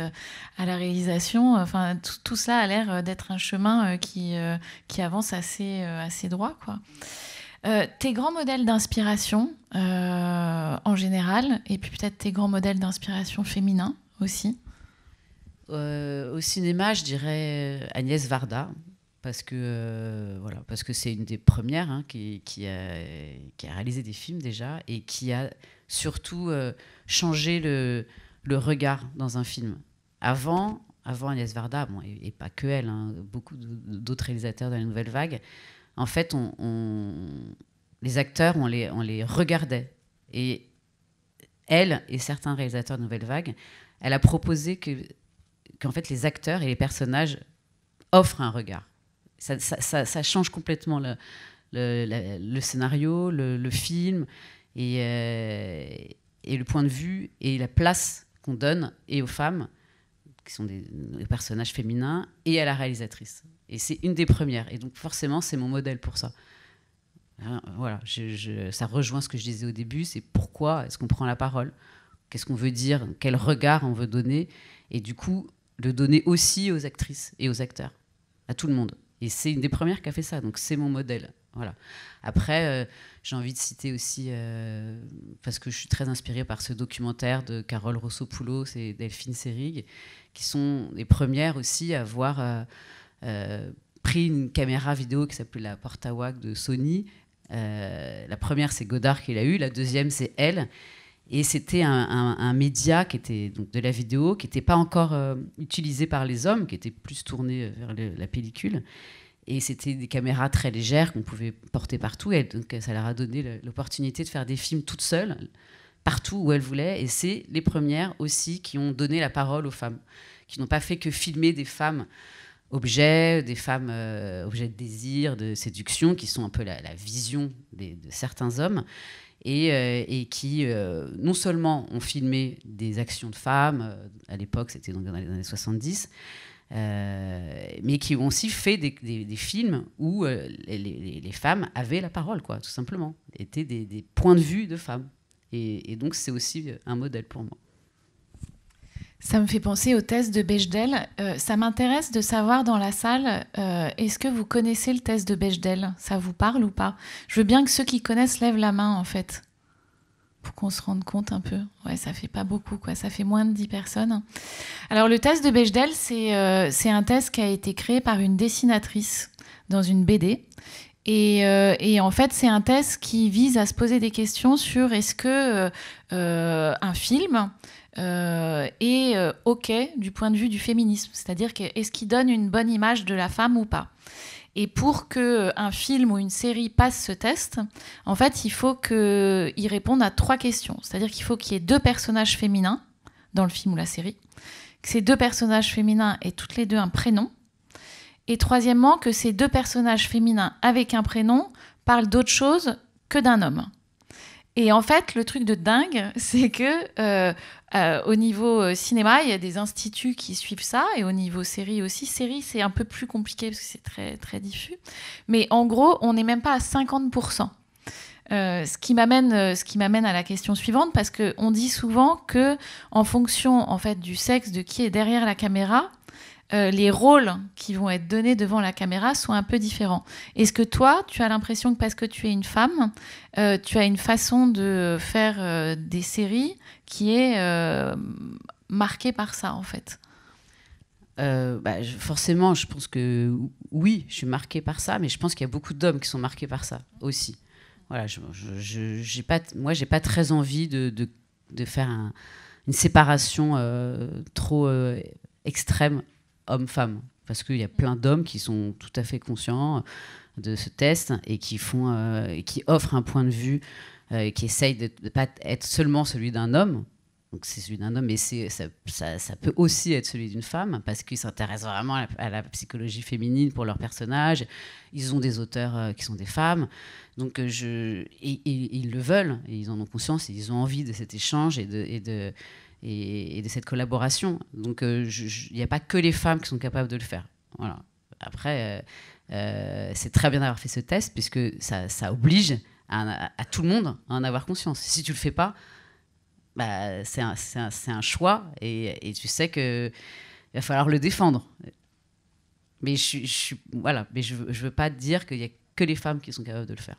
à la réalisation. Enfin, tout ça a l'air d'être un chemin qui avance assez droit, quoi. Tes grands modèles d'inspiration en général, et puis peut-être tes grands modèles d'inspiration féminins aussi. Au cinéma, je dirais Agnès Varda. Parce que c'est une des premières, hein, qui a réalisé des films déjà, et qui a surtout changé le regard dans un film. Avant Agnès Varda, bon, et pas que elle, hein, beaucoup d'autres réalisateurs de la Nouvelle Vague, en fait, les acteurs, on les regardait. Et elle et certains réalisateurs de Nouvelle Vague, elle a proposé qu'en fait, les acteurs et les personnages offrent un regard. Ça change complètement le scénario, le film, et le point de vue et la place qu'on donne et aux femmes, qui sont des personnages féminins, et à la réalisatrice. Et c'est une des premières. Et donc forcément, c'est mon modèle pour ça. Voilà, ça rejoint ce que je disais au début, c'est pourquoi est-ce qu'on prend la parole, qu'est-ce qu'on veut dire, quel regard on veut donner, et du coup, le donner aussi aux actrices et aux acteurs, à tout le monde. Et c'est une des premières qui a fait ça, donc c'est mon modèle. Voilà. Après, j'ai envie de citer aussi, parce que je suis très inspirée par ce documentaire de Carole Rossopoulos et Delphine Seyrig, qui sont les premières aussi à avoir pris une caméra vidéo qui s'appelait la Portawak de Sony. La première, c'est Godard qui l'a eu, la deuxième, c'est elle. Et c'était un média qui était donc de la vidéo, qui n'était pas encore utilisé par les hommes, qui était plus tourné vers la pellicule. Et c'était des caméras très légères qu'on pouvait porter partout. Et donc ça leur a donné l'opportunité de faire des films toutes seules, partout où elles voulaient. Et c'est les premières aussi qui ont donné la parole aux femmes, qui n'ont pas fait que filmer des femmes objets, des femmes objets de désir, de séduction, qui sont un peu la vision de certains hommes. Et qui non seulement ont filmé des actions de femmes, à l'époque c'était dans les années 70, mais qui ont aussi fait des films où les femmes avaient la parole, quoi, tout simplement, étaient des points de vue de femmes. Et donc c'est aussi un modèle pour moi. Ça me fait penser au test de Bechdel. Ça m'intéresse de savoir dans la salle, est-ce que vous connaissez le test de Bechdel? Ça vous parle ou pas? Je veux bien que ceux qui connaissent lèvent la main, en fait, pour qu'on se rende compte un peu. Ouais, ça fait pas beaucoup, quoi. Ça fait moins de 10 personnes. Alors, le test de Bechdel, c'est un test qui a été créé par une dessinatrice dans une BD. Et en fait, c'est un test qui vise à se poser des questions sur est-ce que un film est OK du point de vue du féminisme. C'est-à-dire est-ce qu'il donne une bonne image de la femme ou pas. Et pour qu'un film ou une série passe ce test, en fait, il faut qu'il réponde à 3 questions. C'est-à-dire qu'il faut qu'il y ait 2 personnages féminins dans le film ou la série, que ces 2 personnages féminins aient toutes les 2 un prénom, et troisièmement, que ces 2 personnages féminins avec un prénom parlent d'autre chose que d'un homme. Et en fait, le truc de dingue, c'est que au niveau cinéma, il y a des instituts qui suivent ça, et au niveau série aussi. Série, c'est un peu plus compliqué parce que c'est très, très diffus. Mais en gros, on n'est même pas à 50%. Ce qui m'amène à la question suivante, parce qu'on dit souvent que, en fonction en fait, du sexe de qui est derrière la caméra, les rôles qui vont être donnés devant la caméra sont un peu différents. Est-ce que toi, tu as l'impression que parce que tu es une femme, tu as une façon de faire des séries qui est marquée par ça, en fait? Forcément, je pense que oui, je suis marquée par ça, mais je pense qu'il y a beaucoup d'hommes qui sont marqués par ça aussi. Voilà, j'ai pas très envie de faire une séparation trop extrême homme-femme, parce qu'il y a plein d'hommes qui sont tout à fait conscients de ce test et qui offrent un point de vue qui essaye de ne pas être seulement celui d'un homme. Donc c'est celui d'un homme, mais ça peut aussi être celui d'une femme, parce qu'ils s'intéressent vraiment à la psychologie féminine pour leurs personnages. Ils ont des auteurs qui sont des femmes, donc ils le veulent, et ils en ont conscience, et ils ont envie de cet échange et de cette collaboration. Donc il n'y a pas que les femmes qui sont capables de le faire. Voilà. Après, c'est très bien d'avoir fait ce test, puisque ça oblige à tout le monde à en avoir conscience. Si tu ne le fais pas, c'est un choix, et tu sais qu'il va falloir le défendre. Mais je veux pas dire qu'il n'y a que les femmes qui sont capables de le faire.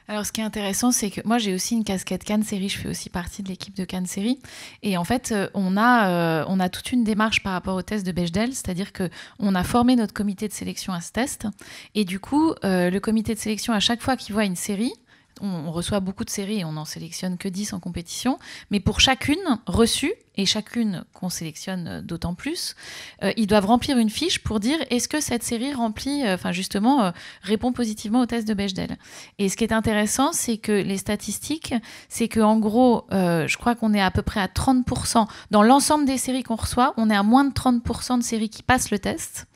Alors, ce qui est intéressant, c'est que moi, j'ai aussi une casquette Cannes Série. Je fais aussi partie de l'équipe de Cannes Série. Et en fait, on a toute une démarche par rapport au test de Bechdel. C'est-à-dire qu'on a formé notre comité de sélection à ce test. Et du coup, le comité de sélection, à chaque fois qu'il voit une série, on reçoit beaucoup de séries et on n'en sélectionne que 10 en compétition. Mais pour chacune reçue, et chacune qu'on sélectionne d'autant plus, ils doivent remplir une fiche pour dire est-ce que cette série répond positivement au test de Bechdel. Et ce qui est intéressant, c'est que les statistiques, c'est qu'en gros, je crois qu'on est à peu près à 30%. Dans l'ensemble des séries qu'on reçoit, on est à moins de 30% de séries qui passent le test.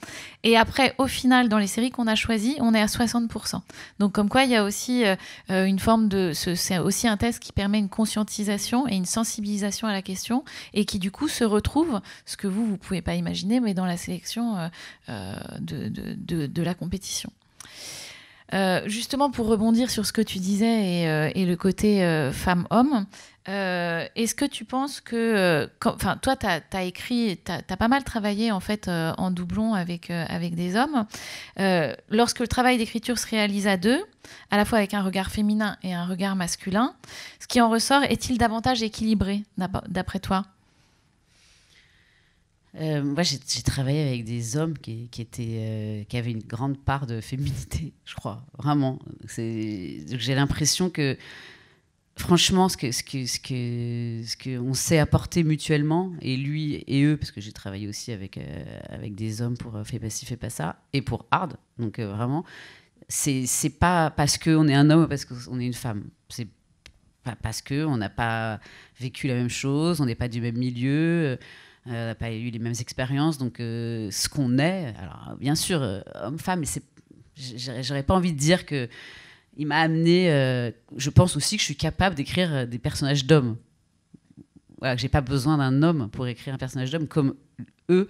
Et après, au final, dans les séries qu'on a choisies, on est à 60%. Donc comme quoi, il y a aussi une forme de... C'est aussi un test qui permet une conscientisation et une sensibilisation à la question, et qui du coup se retrouve, ce que vous pouvez pas imaginer, mais dans la sélection de la compétition. Justement, pour rebondir sur ce que tu disais et le côté femme-homme, est-ce que tu penses que... toi, tu as écrit, tu as pas mal travaillé en fait en doublon avec des hommes. Lorsque le travail d'écriture se réalise à 2, à la fois avec un regard féminin et un regard masculin, ce qui en ressort est-il davantage équilibré, d'après toi ? Moi, j'ai travaillé avec des hommes qui avaient une grande part de féminité, je crois, vraiment. J'ai l'impression que, franchement, ce qu'on s'est apporté mutuellement, et lui et eux, parce que j'ai travaillé aussi avec des hommes pour Fais pas ci, fais pas ça, et pour Hard, donc vraiment, c'est pas parce qu'on est un homme ou parce qu'on est une femme. C'est pas parce qu'on n'a pas vécu la même chose, on n'est pas du même milieu, on n'a pas eu les mêmes expériences, donc ce qu'on est, alors bien sûr, homme-femme, mais j'aurais pas envie de dire que il m'a amené, je pense aussi que je suis capable d'écrire des personnages d'hommes. Voilà, que j'ai pas besoin d'un homme pour écrire un personnage d'homme, comme eux,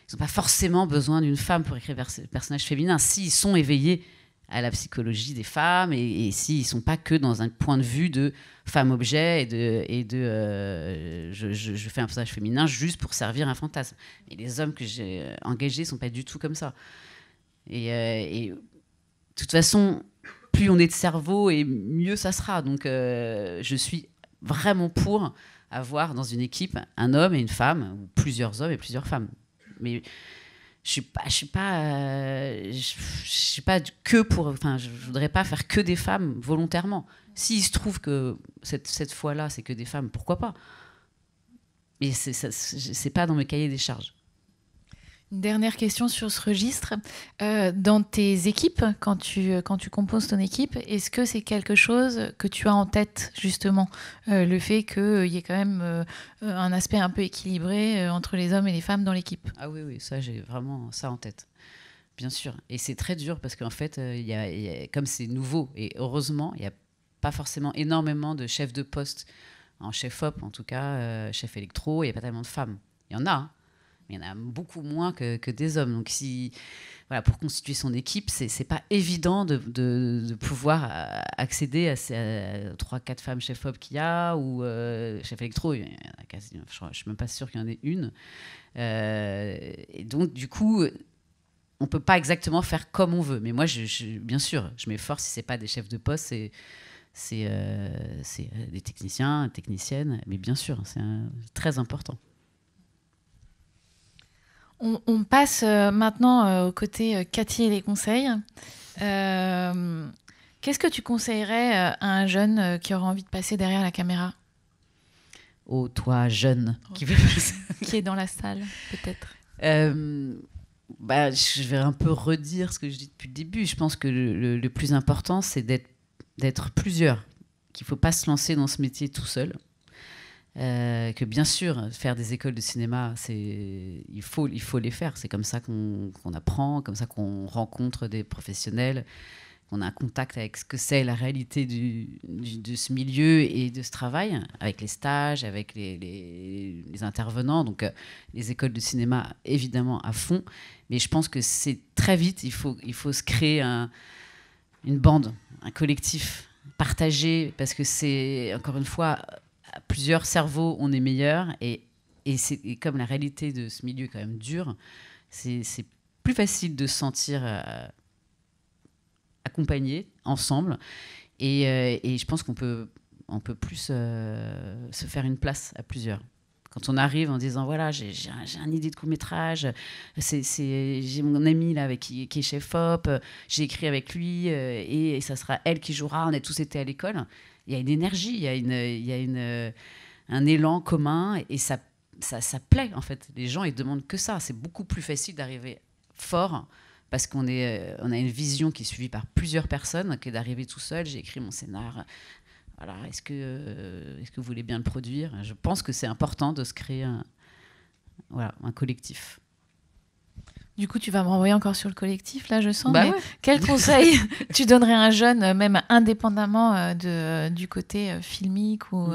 ils n'ont pas forcément besoin d'une femme pour écrire des personnages féminins, s'ils sont éveillés à la psychologie des femmes, et s'ils ne sont pas que dans un point de vue de femme-objet je fais un personnage féminin juste pour servir un fantasme. Et les hommes que j'ai engagés ne sont pas du tout comme ça. Et de toute façon, plus on est de cerveau, et mieux ça sera. Donc je suis vraiment pour avoir dans une équipe un homme et une femme, ou plusieurs hommes et plusieurs femmes. Mais je voudrais pas faire que des femmes volontairement. S'il se trouve que cette fois-là, c'est que des femmes, pourquoi pas? Mais c'est pas dans mes cahiers des charges. Une dernière question sur ce registre. Dans tes équipes, quand tu composes ton équipe, est-ce que c'est quelque chose que tu as en tête, justement, le fait qu'il y ait quand même un aspect un peu équilibré entre les hommes et les femmes dans l'équipe? Ah oui, ça, j'ai vraiment ça en tête. Bien sûr. Et c'est très dur parce qu'en fait, comme c'est nouveau, et heureusement, il n'y a pas forcément énormément de chefs de poste, en chef-op en tout cas, chef électro, il n'y a pas tellement de femmes. Il y en a, hein. Il y en a beaucoup moins que des hommes. Donc, pour constituer son équipe, c'est pas évident de pouvoir accéder à ces 3-4 femmes chef-op qu'il y a, ou chef électro, il y en a quasi, je ne suis même pas sûre qu'il y en ait une. Et donc, du coup, on ne peut pas exactement faire comme on veut. Mais moi, bien sûr, je m'efforce, si ce n'est pas des chefs de poste, c'est des techniciens, techniciennes. Mais bien sûr, c'est très important. On passe maintenant au côté Cathy et les conseils. Qu'est-ce que tu conseillerais à un jeune qui aura envie de passer derrière la caméra? Oh, toi, jeune, qui est dans la salle, peut-être. Je vais un peu redire ce que je dis depuis le début. Je pense que le plus important, c'est d'être plusieurs. Qu'il ne faut pas se lancer dans ce métier tout seul. Que bien sûr, faire des écoles de cinéma, il faut les faire. C'est comme ça qu'on apprend, comme ça qu'on rencontre des professionnels, qu'on a un contact avec ce que c'est la réalité de ce milieu et de ce travail, avec les stages, avec les intervenants. Donc, les écoles de cinéma, évidemment, à fond. Mais je pense que c'est très vite, il faut se créer une bande, un collectif partagé, parce que c'est, encore une fois, à plusieurs cerveaux, on est meilleur, et comme la réalité de ce milieu est quand même dure, c'est plus facile de se sentir accompagné, ensemble, et je pense qu'on peut plus se faire une place à plusieurs. Quand on arrive en disant voilà, j'ai une idée de court-métrage, j'ai mon ami là qui est chef-op, j'ai écrit avec lui, et ça sera elle qui jouera, on a tous été à l'école. Il y a une énergie, il y a un élan commun, et ça plaît en fait. Les gens, ils demandent que ça. C'est beaucoup plus facile d'arriver fort parce qu'on a une vision qui est suivie par plusieurs personnes que d'arriver tout seul. J'ai écrit mon scénar. Voilà, est-ce que vous voulez bien le produire? Je pense que c'est important de se créer un collectif. Du coup, tu vas me renvoyer encore sur le collectif, là, je sens. Ouais. Quel conseil tu donnerais à un jeune, même indépendamment du côté filmique ou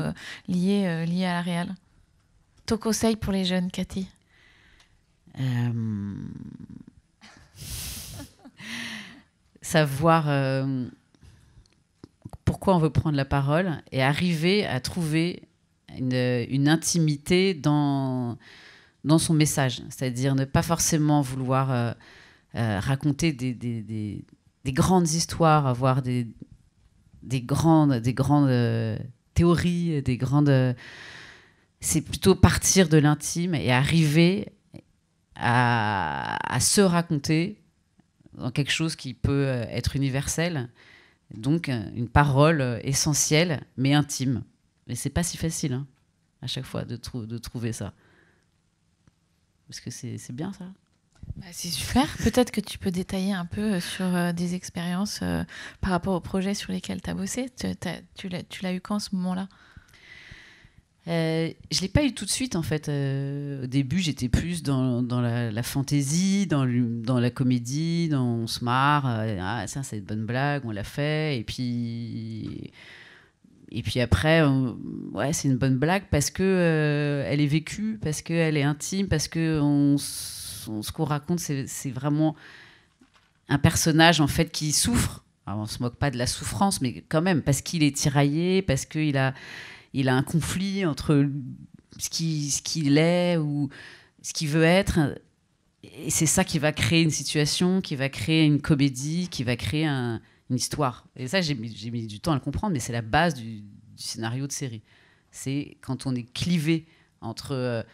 lié à la réal? Ton conseil pour les jeunes, Cathy? Savoir pourquoi on veut prendre la parole et arriver à trouver une intimité dans son message, c'est-à-dire ne pas forcément vouloir raconter des grandes histoires, avoir des grandes théories, c'est plutôt partir de l'intime et arriver à se raconter dans quelque chose qui peut être universel, donc une parole essentielle mais intime. Mais c'est pas si facile, hein, à chaque fois de trouver ça. Parce que c'est bien, ça. C'est super. Peut-être que tu peux détailler un peu sur des expériences par rapport aux projets sur lesquels tu as bossé. Tu l'as eu quand, ce moment-là? Je ne l'ai pas eu tout de suite, en fait. Au début, j'étais plus dans la fantaisie, dans la comédie, dans on se marre. Ça, c'est une bonne blague, on l'a fait. Et puis après, c'est une bonne blague parce que elle est vécue, parce qu'elle est intime, parce que ce qu'on raconte, c'est vraiment un personnage en fait qui souffre Alors, on ne se moque pas de la souffrance, mais quand même, parce qu'il est tiraillé, parce qu'il a un conflit entre ce qu'il est ou ce qu'il veut être. Et c'est ça qui va créer une situation, qui va créer une comédie, qui va créer une histoire. Et ça, j'ai mis du temps à le comprendre, mais c'est la base du scénario de série. C'est quand on est clivé entre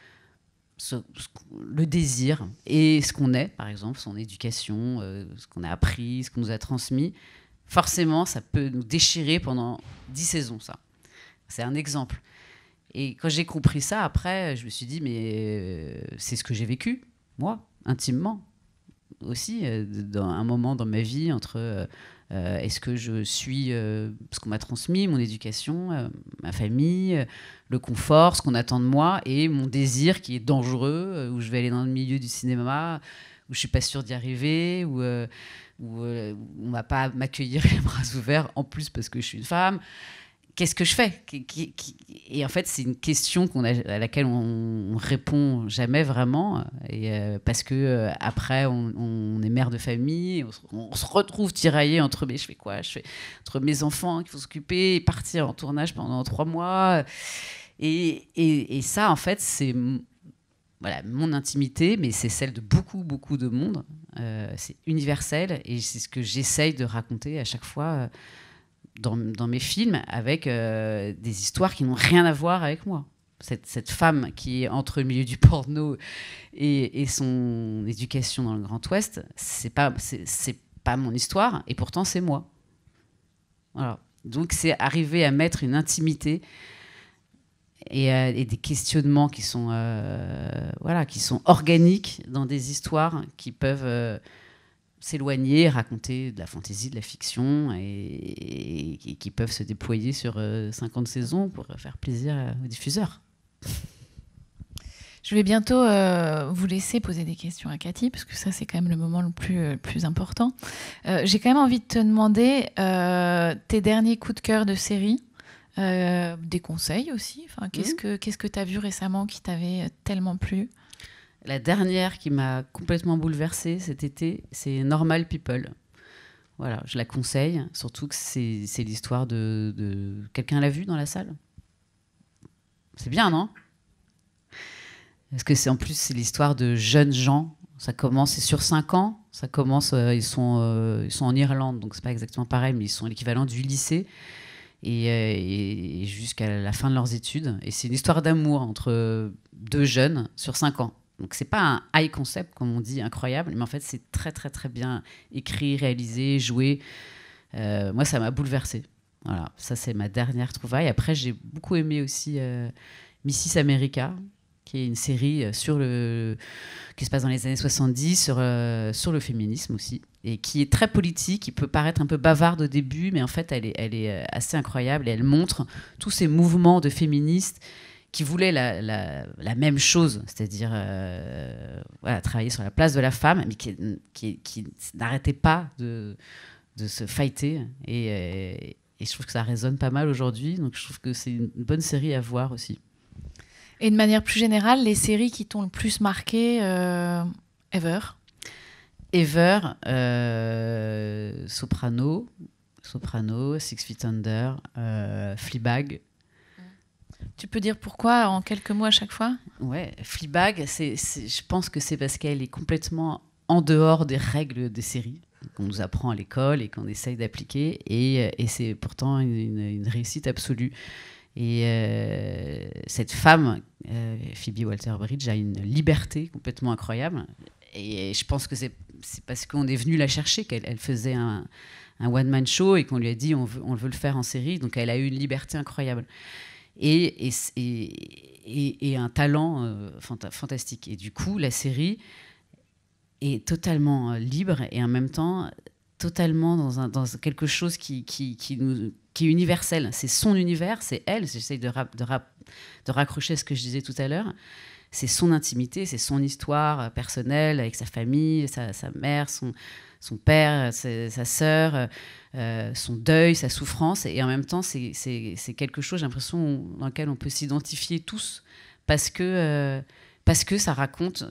le désir et ce qu'on est, par exemple, son éducation, ce qu'on a appris, ce qu'on nous a transmis. Forcément, ça peut nous déchirer pendant 10 saisons, ça. C'est un exemple. Et quand j'ai compris ça, après, je me suis dit, mais c'est ce que j'ai vécu, moi, intimement, aussi, dans un moment dans ma vie, entre est-ce que je suis ce qu'on m'a transmis, mon éducation, ma famille, le confort, ce qu'on attend de moi, et mon désir qui est dangereux, où je vais aller dans le milieu du cinéma, où je ne suis pas sûre d'y arriver, où on ne va pas m'accueillir les bras ouverts, en plus parce que je suis une femme. Qu'est-ce que je fais ? Et en fait, c'est une question à laquelle on répond jamais vraiment, parce que après, on est mère de famille, on se retrouve tiraillé entre je fais quoi ? Entre mes enfants qu'il faut s'occuper, et partir en tournage pendant 3 mois. Et ça, en fait, c'est voilà, mon intimité, mais c'est celle de beaucoup, beaucoup de monde. C'est universel, et c'est ce que j'essaye de raconter à chaque fois dans mes films, avec des histoires qui n'ont rien à voir avec moi. Cette femme qui est entre le milieu du porno et son éducation dans le Grand Ouest, c'est pas mon histoire, et pourtant c'est moi. Voilà. Donc c'est arriver à mettre une intimité et des questionnements qui sont organiques dans des histoires qui peuvent s'éloigner, raconter de la fantaisie, de la fiction, et qui peuvent se déployer sur 50 saisons pour faire plaisir aux diffuseurs. Je vais bientôt vous laisser poser des questions à Cathy, parce que ça, c'est quand même le moment le plus important. J'ai quand même envie de te demander tes derniers coups de cœur de série, des conseils aussi. Enfin, qu'est-ce que tu as vu récemment qui t'avait tellement plu ? La dernière qui m'a complètement bouleversée cet été, c'est Normal People. Voilà, je la conseille, surtout que c'est l'histoire de... Quelqu'un l'a vue dans la salle ? C'est bien, non ? Parce que en plus, c'est l'histoire de jeunes gens. Ça commence, c'est sur 5 ans. Ça commence, ils sont en Irlande, donc c'est pas exactement pareil, mais ils sont l'équivalent du lycée. Et jusqu'à la fin de leurs études. Et c'est une histoire d'amour entre 2 jeunes sur 5 ans. Donc c'est pas un high concept, comme on dit, incroyable, mais en fait c'est très très très bien écrit, réalisé, joué. Moi, ça m'a bouleversée. Voilà, ça c'est ma dernière trouvaille. Après, j'ai beaucoup aimé aussi Mrs America, qui est une série qui se passe dans les années 70 sur le féminisme aussi, et qui est très politique, qui peut paraître un peu bavarde au début, mais en fait elle est assez incroyable, et elle montre tous ces mouvements de féministes qui voulaient la même chose, c'est-à-dire travailler sur la place de la femme, mais qui n'arrêtaient pas de se fighter, et je trouve que ça résonne pas mal aujourd'hui, donc je trouve que c'est une bonne série à voir aussi. Et de manière plus générale, les séries qui t'ont le plus marqué ever ? Soprano, Six Feet Under, Fleabag. Tu peux dire pourquoi en quelques mots à chaque fois ? Ouais, Fleabag, je pense que c'est parce qu'elle est complètement en dehors des règles des séries qu'on nous apprend à l'école et qu'on essaye d'appliquer, et c'est pourtant une réussite absolue. Et cette femme, Phoebe Waller-Bridge, a une liberté complètement incroyable, et je pense que c'est parce qu'on est venu la chercher qu'elle faisait un one-man show, et qu'on lui a dit on veut le faire en série, donc elle a eu une liberté incroyable. Et un talent fantastique. Et du coup, la série est totalement libre, et en même temps totalement dans quelque chose qui est universel. C'est son univers, c'est elle. J'essaye de raccrocher à ce que je disais tout à l'heure. C'est son intimité, c'est son histoire personnelle avec sa famille, sa mère, son père, sa sœur, son deuil, sa souffrance. Et en même temps, c'est quelque chose, j'ai l'impression, dans lequel on peut s'identifier tous, parce que ça raconte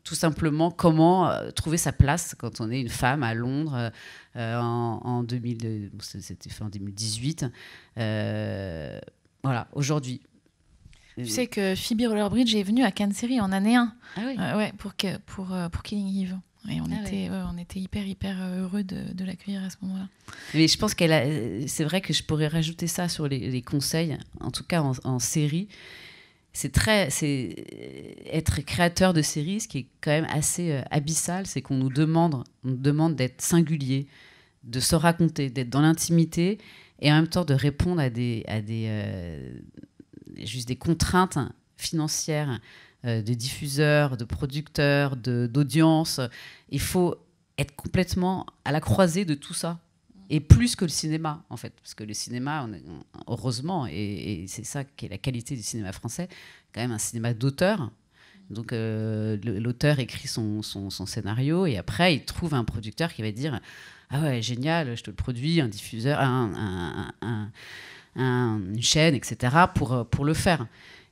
tout simplement comment trouver sa place quand on est une femme à Londres en 2000, c'était fait en 2018. Voilà, aujourd'hui. Tu sais que Phoebe Waller-Bridge est venue à Cannes Série en année 1 oui. pour Killing Eve. Et on était hyper heureux de l'accueillir à ce moment-là. Mais je pense c'est vrai que je pourrais rajouter ça sur les conseils, en tout cas en série. C'est être créateur de série, ce qui est quand même assez abyssal, c'est qu'on nous demande d'être singulier, de se raconter, d'être dans l'intimité, et en même temps de répondre à juste des contraintes financières de diffuseurs, de producteurs, d'audience. Il faut être complètement à la croisée de tout ça. Et plus que le cinéma, en fait. Parce que le cinéma, heureusement, et c'est ça qui est la qualité du cinéma français, quand même un cinéma d'auteur. Donc l'auteur écrit son scénario, et après, il trouve un producteur qui va dire « Ah ouais, génial, je te le produis, un diffuseur, une chaîne, etc. » pour le faire.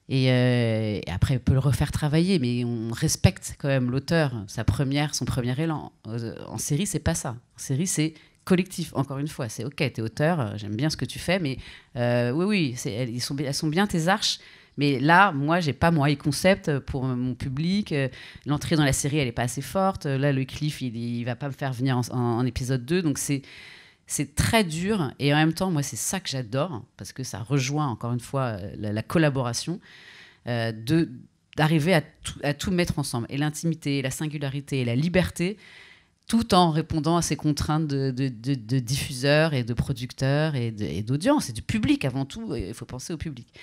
Et après, on peut le refaire travailler, mais on respecte quand même l'auteur, son premier élan. En série, c'est pas ça. En série, c'est collectif, encore une fois. C'est OK, t'es auteur, j'aime bien ce que tu fais, mais oui, elles sont bien tes arches. Mais là, moi, j'ai pas mon high concept pour mon public. L'entrée dans la série, elle est pas assez forte. Là, le Cliff, il va pas me faire venir en épisode 2. Donc, c'est très dur. Et en même temps, moi, c'est ça que j'adore, parce que ça rejoint, encore une fois, la collaboration, d'arriver à tout mettre ensemble. Et l'intimité, la singularité et la liberté, tout en répondant à ces contraintes de diffuseurs et de producteurs et d'audience et du public avant tout. Il faut penser au public.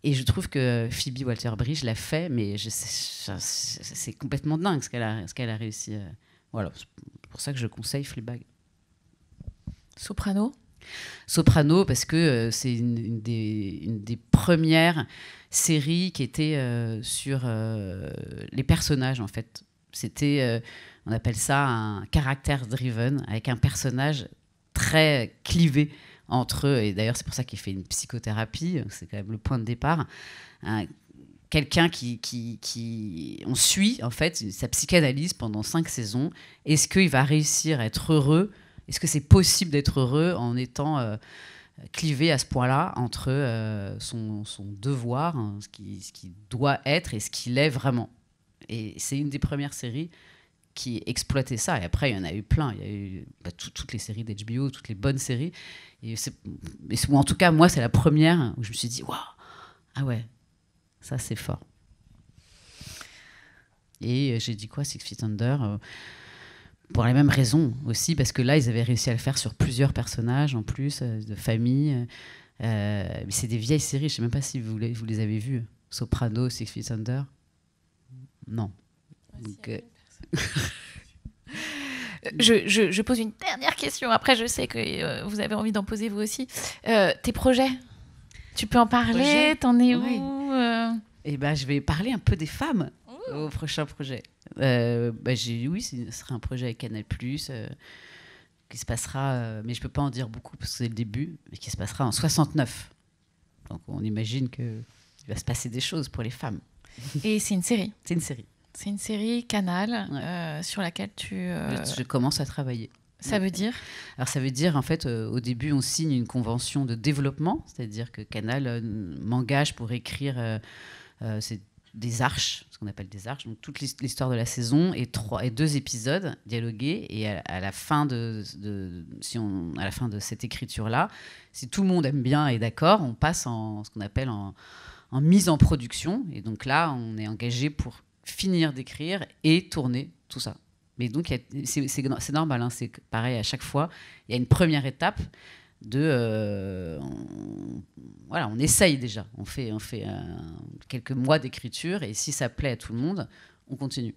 Et je trouve que Phoebe Waller-Bridge l'a fait, mais c'est complètement dingue ce qu'elle a réussi. Voilà, c'est pour ça que je conseille Fleabag. Soprano, parce que c'est une des premières séries qui était sur les personnages, en fait. C'était, on appelle ça un caractère driven, avec un personnage très clivé entre eux. Et d'ailleurs, c'est pour ça qu'il fait une psychothérapie, c'est quand même le point de départ. Quelqu'un qui on suit, en fait, sa psychanalyse pendant 5 saisons. Est-ce qu'il va réussir à être heureux ? Est-ce que c'est possible d'être heureux en étant clivé à ce point-là entre son devoir, hein, ce qui doit être et ce qu'il est vraiment ? Et c'est une des premières séries qui exploitait ça. Et après, il y en a eu plein. Il y a eu toutes les séries d'HBO, toutes les bonnes séries. Ou en tout cas, moi, c'est la première où je me suis dit, waouh, ah ouais, ça c'est fort. Et j'ai dit quoi, Six Feet Under pour les mêmes raisons aussi, parce que là, ils avaient réussi à le faire sur plusieurs personnages en plus, de famille. Mais c'est des vieilles séries, je ne sais même pas si vous les avez vues. Soprano, Six Feet Under. Non. Donc, je pose une dernière question. Après, je sais que vous avez envie d'en poser vous aussi. Tes projets, tu peux en parler ? T'en es où ? Eh ben, je vais parler un peu des femmes au prochain projet. Oui, ce sera un projet avec Canal+, qui se passera, mais je ne peux pas en dire beaucoup parce que c'est le début, mais qui se passera en 69. Donc on imagine qu'il va se passer des choses pour les femmes. Et c'est une série ? C'est une série. C'est une série Canal sur laquelle je commence à travailler. Ça veut dire ? Alors ça veut dire, en fait, au début, on signe une convention de développement, c'est-à-dire que Canal m'engage pour écrire des arches, ce qu'on appelle des arches, donc toute l'histoire de la saison et 2 épisodes dialogués. Et à la fin de cette écriture-là, si tout le monde aime bien et d'accord, on passe en ce qu'on appelle en mise en production. Et donc là, on est engagé pour finir d'écrire et tourner tout ça. Mais donc, c'est normal, hein, c'est pareil à chaque fois. Il y a une première étape on essaye déjà. On fait quelques mois d'écriture et si ça plaît à tout le monde, on continue.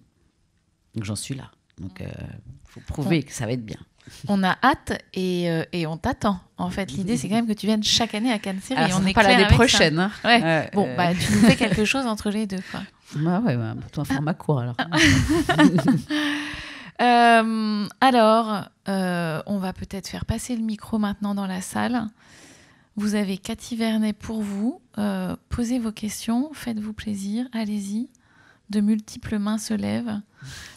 Donc j'en suis là. Donc il faut prouver que ça va être bien. On a hâte et on t'attend. En fait, l'idée c'est quand même que tu viennes chaque année à Cannes Série. Alors, on est pas l'année prochaine. Hein. Ouais. Tu nous fais quelque chose entre les deux, quoi. Plutôt un format court alors. Alors, on va peut-être faire passer le micro maintenant dans la salle. Vous avez Cathy Vernet pour vous. Posez vos questions, faites-vous plaisir, allez-y. De multiples mains se lèvent.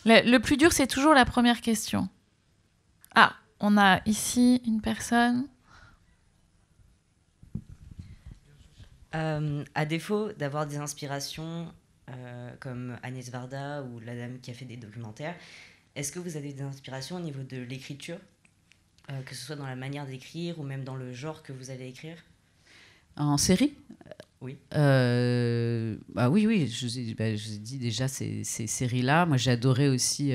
Le plus dur, c'est toujours la première question. Ah, on a ici une personne. À défaut d'avoir des inspirations comme Agnès Varda ou la dame qui a fait des documentaires, est-ce que vous avez des inspirations au niveau de l'écriture, que ce soit dans la manière d'écrire ou même dans le genre que vous allez écrire? En série? Oui. Oui, je vous ai dit déjà ces séries-là. Moi, j'ai adoré aussi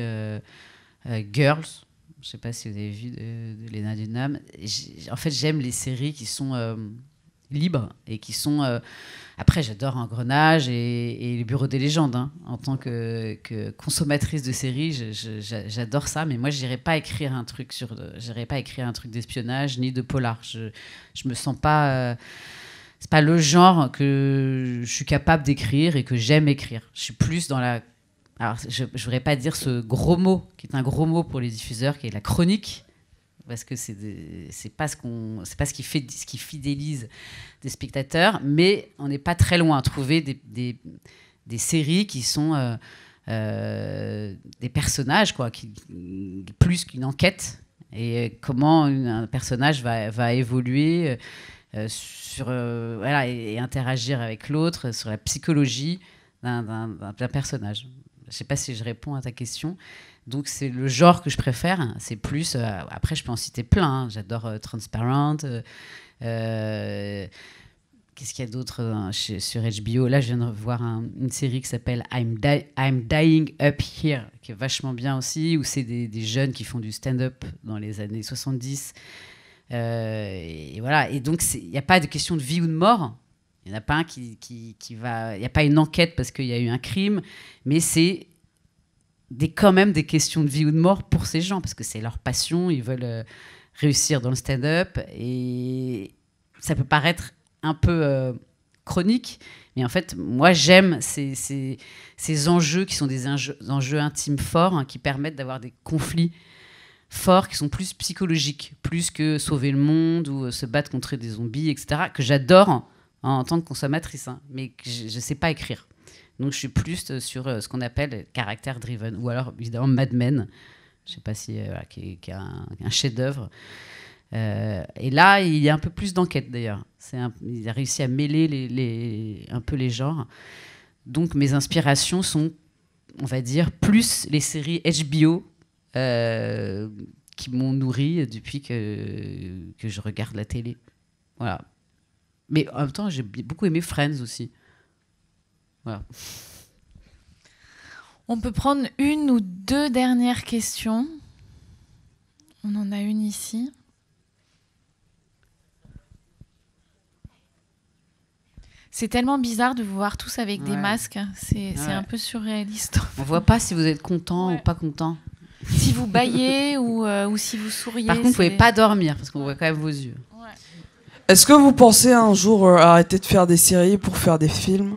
Girls. Je ne sais pas si vous avez vu de Lena Dunham. En fait, j'aime les séries qui sont libres et qui sont... Après, j'adore Engrenage et Le Bureau des légendes. Hein. En tant que consommatrice de séries, j'adore ça. Mais moi, j'irai pas écrire un truc d'espionnage ni de polar. Je me sens pas... c'est pas le genre que je suis capable d'écrire et que j'aime écrire. Je suis plus dans la... Alors, je voudrais pas dire ce gros mot, qui est un gros mot pour les diffuseurs, qui est la chronique, parce que c'est pas ce qui fidélise des spectateurs, mais on n'est pas très loin à trouver des séries qui sont des personnages, quoi, plus qu'une enquête, et comment un personnage va évoluer et interagir avec l'autre sur la psychologie d'un personnage. Je ne sais pas si je réponds à ta question. Donc, c'est le genre que je préfère. C'est plus... après, je peux en citer plein. Hein. J'adore Transparent. Qu'est-ce qu'il y a d'autre sur HBO? Là, je viens de voir une série qui s'appelle I'm Dying Up Here, qui est vachement bien aussi, où c'est des jeunes qui font du stand-up dans les années 70. Et voilà. Et donc, il n'y a pas de question de vie ou de mort. Il n'y en a pas un qui va... Il n'y a pas une enquête parce qu'il y a eu un crime, mais c'est quand même des questions de vie ou de mort pour ces gens, parce que c'est leur passion, ils veulent réussir dans le stand-up. Et ça peut paraître un peu chronique, mais en fait, moi, j'aime ces enjeux qui sont des enjeux intimes forts, hein, qui permettent d'avoir des conflits forts qui sont plus psychologiques, plus que sauver le monde ou se battre contre des zombies, etc., que j'adore en tant que consommatrice, hein, mais que je ne sais pas écrire. Donc je suis plus sur ce qu'on appelle caractère driven, ou alors évidemment Mad Men, je ne sais pas si qui est un chef-d'œuvre. Et là, il y a un peu plus d'enquête d'ailleurs. Il a réussi à mêler un peu les genres. Donc mes inspirations sont, on va dire, plus les séries HBO qui m'ont nourri depuis que je regarde la télé. Voilà. Mais en même temps, j'ai beaucoup aimé Friends aussi. Voilà. On peut prendre une ou deux dernières questions. On en a une ici. C'est tellement bizarre de vous voir tous avec des masques. C'est un peu surréaliste. On ne voit pas si vous êtes content ou pas content. Si vous bâillez ou si vous souriez. Par contre, vous ne pouvez pas dormir parce qu'on voit quand même vos yeux. Ouais. Est-ce que vous pensez un jour arrêter de faire des séries pour faire des films?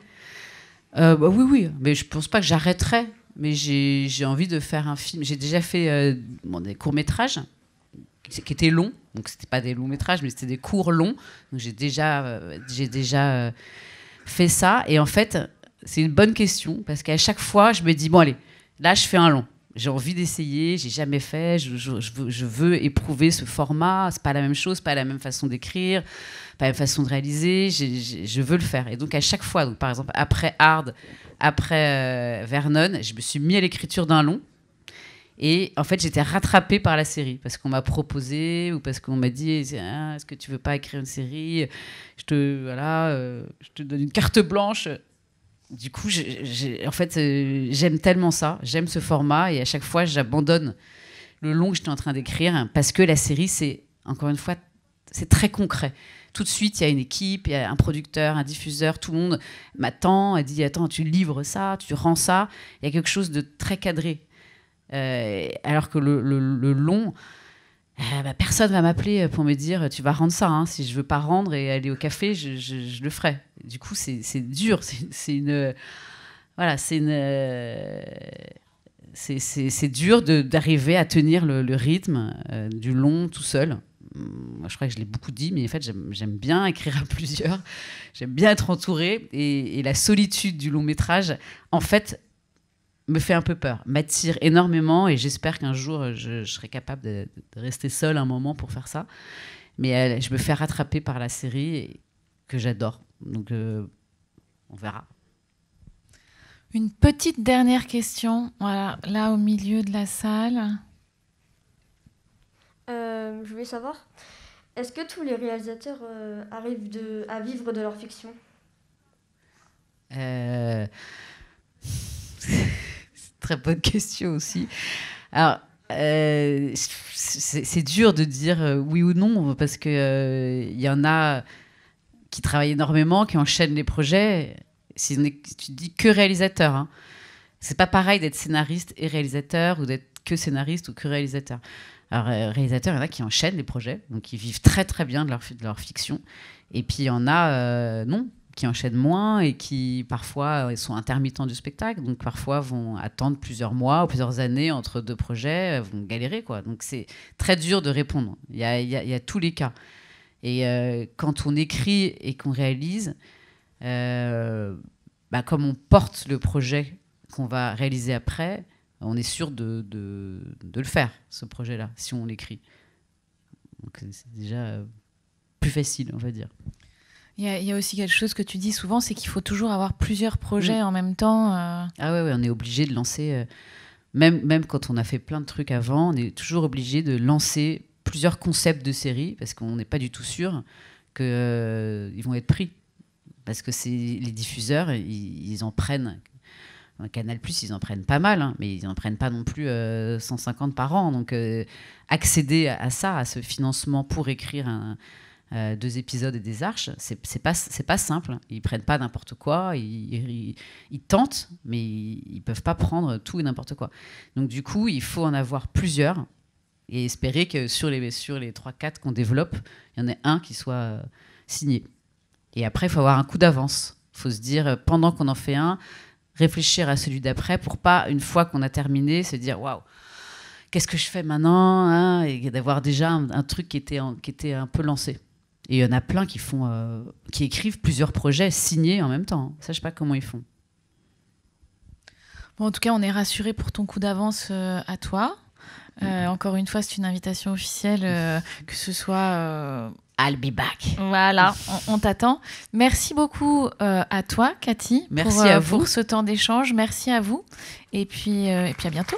Oui, mais je ne pense pas que j'arrêterai. Mais j'ai envie de faire un film. J'ai déjà fait des courts-métrages qui étaient longs. Donc, ce n'étaient pas des longs-métrages, mais c'était des courts longs. Donc, j'ai déjà fait ça. Et en fait, c'est une bonne question parce qu'à chaque fois, je me dis, bon, allez, là, je fais un long. J'ai envie d'essayer, j'ai jamais fait, je veux éprouver ce format, c'est pas la même chose, pas la même façon d'écrire, pas la même façon de réaliser, je veux le faire. Et donc à chaque fois, donc par exemple après Hard, après Vernon, je me suis mis à l'écriture d'un long. Et en fait, j'étais rattrapée par la série parce qu'on m'a proposé ou parce qu'on m'a dit est-ce que tu veux pas écrire une série, je te donne une carte blanche. Du coup, en fait, j'aime tellement ça, j'aime ce format et à chaque fois, j'abandonne le long que j'étais en train d'écrire parce que la série, c'est, encore une fois, c'est très concret. Tout de suite, il y a une équipe, il y a un producteur, un diffuseur, tout le monde m'attend et dit « Attends, tu livres ça, tu rends ça ». Il y a quelque chose de très cadré. Alors que le long... personne va m'appeler pour me dire tu vas rendre ça, hein. Si je veux pas rendre et aller au café, je le ferai. Du coup, c'est dur, c'est dur d'arriver à tenir le rythme du long tout seul. Moi, je crois que je l'ai beaucoup dit, mais en fait, j'aime bien écrire à plusieurs. J'aime bien être entourée et la solitude du long métrage, en fait, me fait un peu peur, m'attire énormément et j'espère qu'un jour je serai capable de rester seule un moment pour faire ça. Mais je me fais rattraper par la série que j'adore. Donc on verra. Une petite dernière question, voilà, là au milieu de la salle. Je voulais savoir, est-ce que tous les réalisateurs arrivent à vivre de leur fiction ? C'est une très bonne question aussi. Alors, c'est dur de dire oui ou non, parce que y en a qui travaillent énormément, qui enchaînent les projets. Si tu dis que réalisateur, hein. C'est pas pareil d'être scénariste et réalisateur ou d'être que scénariste ou que réalisateur. Alors, réalisateur, il y en a qui enchaînent les projets, donc ils vivent très très bien de leur fiction. Et puis il y en a, non, qui enchaînent moins et qui parfois sont intermittents du spectacle, donc parfois vont attendre plusieurs mois ou plusieurs années entre deux projets, vont galérer, quoi. Donc c'est très dur de répondre. Il y a tous les cas. Et quand on écrit et qu'on réalise, comme on porte le projet qu'on va réaliser après, on est sûr de le faire, ce projet-là, si on l'écrit. Donc c'est déjà plus facile, on va dire. Il y a aussi quelque chose que tu dis souvent, c'est qu'il faut toujours avoir plusieurs projets en même temps. Ah ouais, on est obligé de lancer, même quand on a fait plein de trucs avant, on est toujours obligé de lancer plusieurs concepts de séries, parce qu'on n'est pas du tout sûr qu'ils vont être pris. Parce que les diffuseurs, ils en prennent... Canal+, ils en prennent pas mal, hein, mais ils n'en prennent pas non plus 150 par an. Donc, accéder à ça, à ce financement pour écrire 2 épisodes et des arches, c'est pas simple. Ils prennent pas n'importe quoi. Ils tentent, mais ils peuvent pas prendre tout et n'importe quoi. Donc, du coup, il faut en avoir plusieurs et espérer que sur les 3-4 qu'on développe, il y en ait un qui soit signé. Et après, il faut avoir un coup d'avance. Il faut se dire, pendant qu'on en fait un, réfléchir à celui d'après pour pas, une fois qu'on a terminé, se dire waouh, qu'est-ce que je fais maintenant, hein, et d'avoir déjà un truc qui était un peu lancé. Et il y en a plein qui écrivent plusieurs projets signés en même temps. Ça, je sais pas comment ils font. Bon, en tout cas, on est rassurés pour ton coup d'avance à toi. Encore une fois, c'est une invitation officielle, que ce soit... I'll be back. Voilà, on t'attend. Merci beaucoup à toi, Cathy. Merci à vous. Pour ce temps d'échange. Merci à vous. Et puis à bientôt.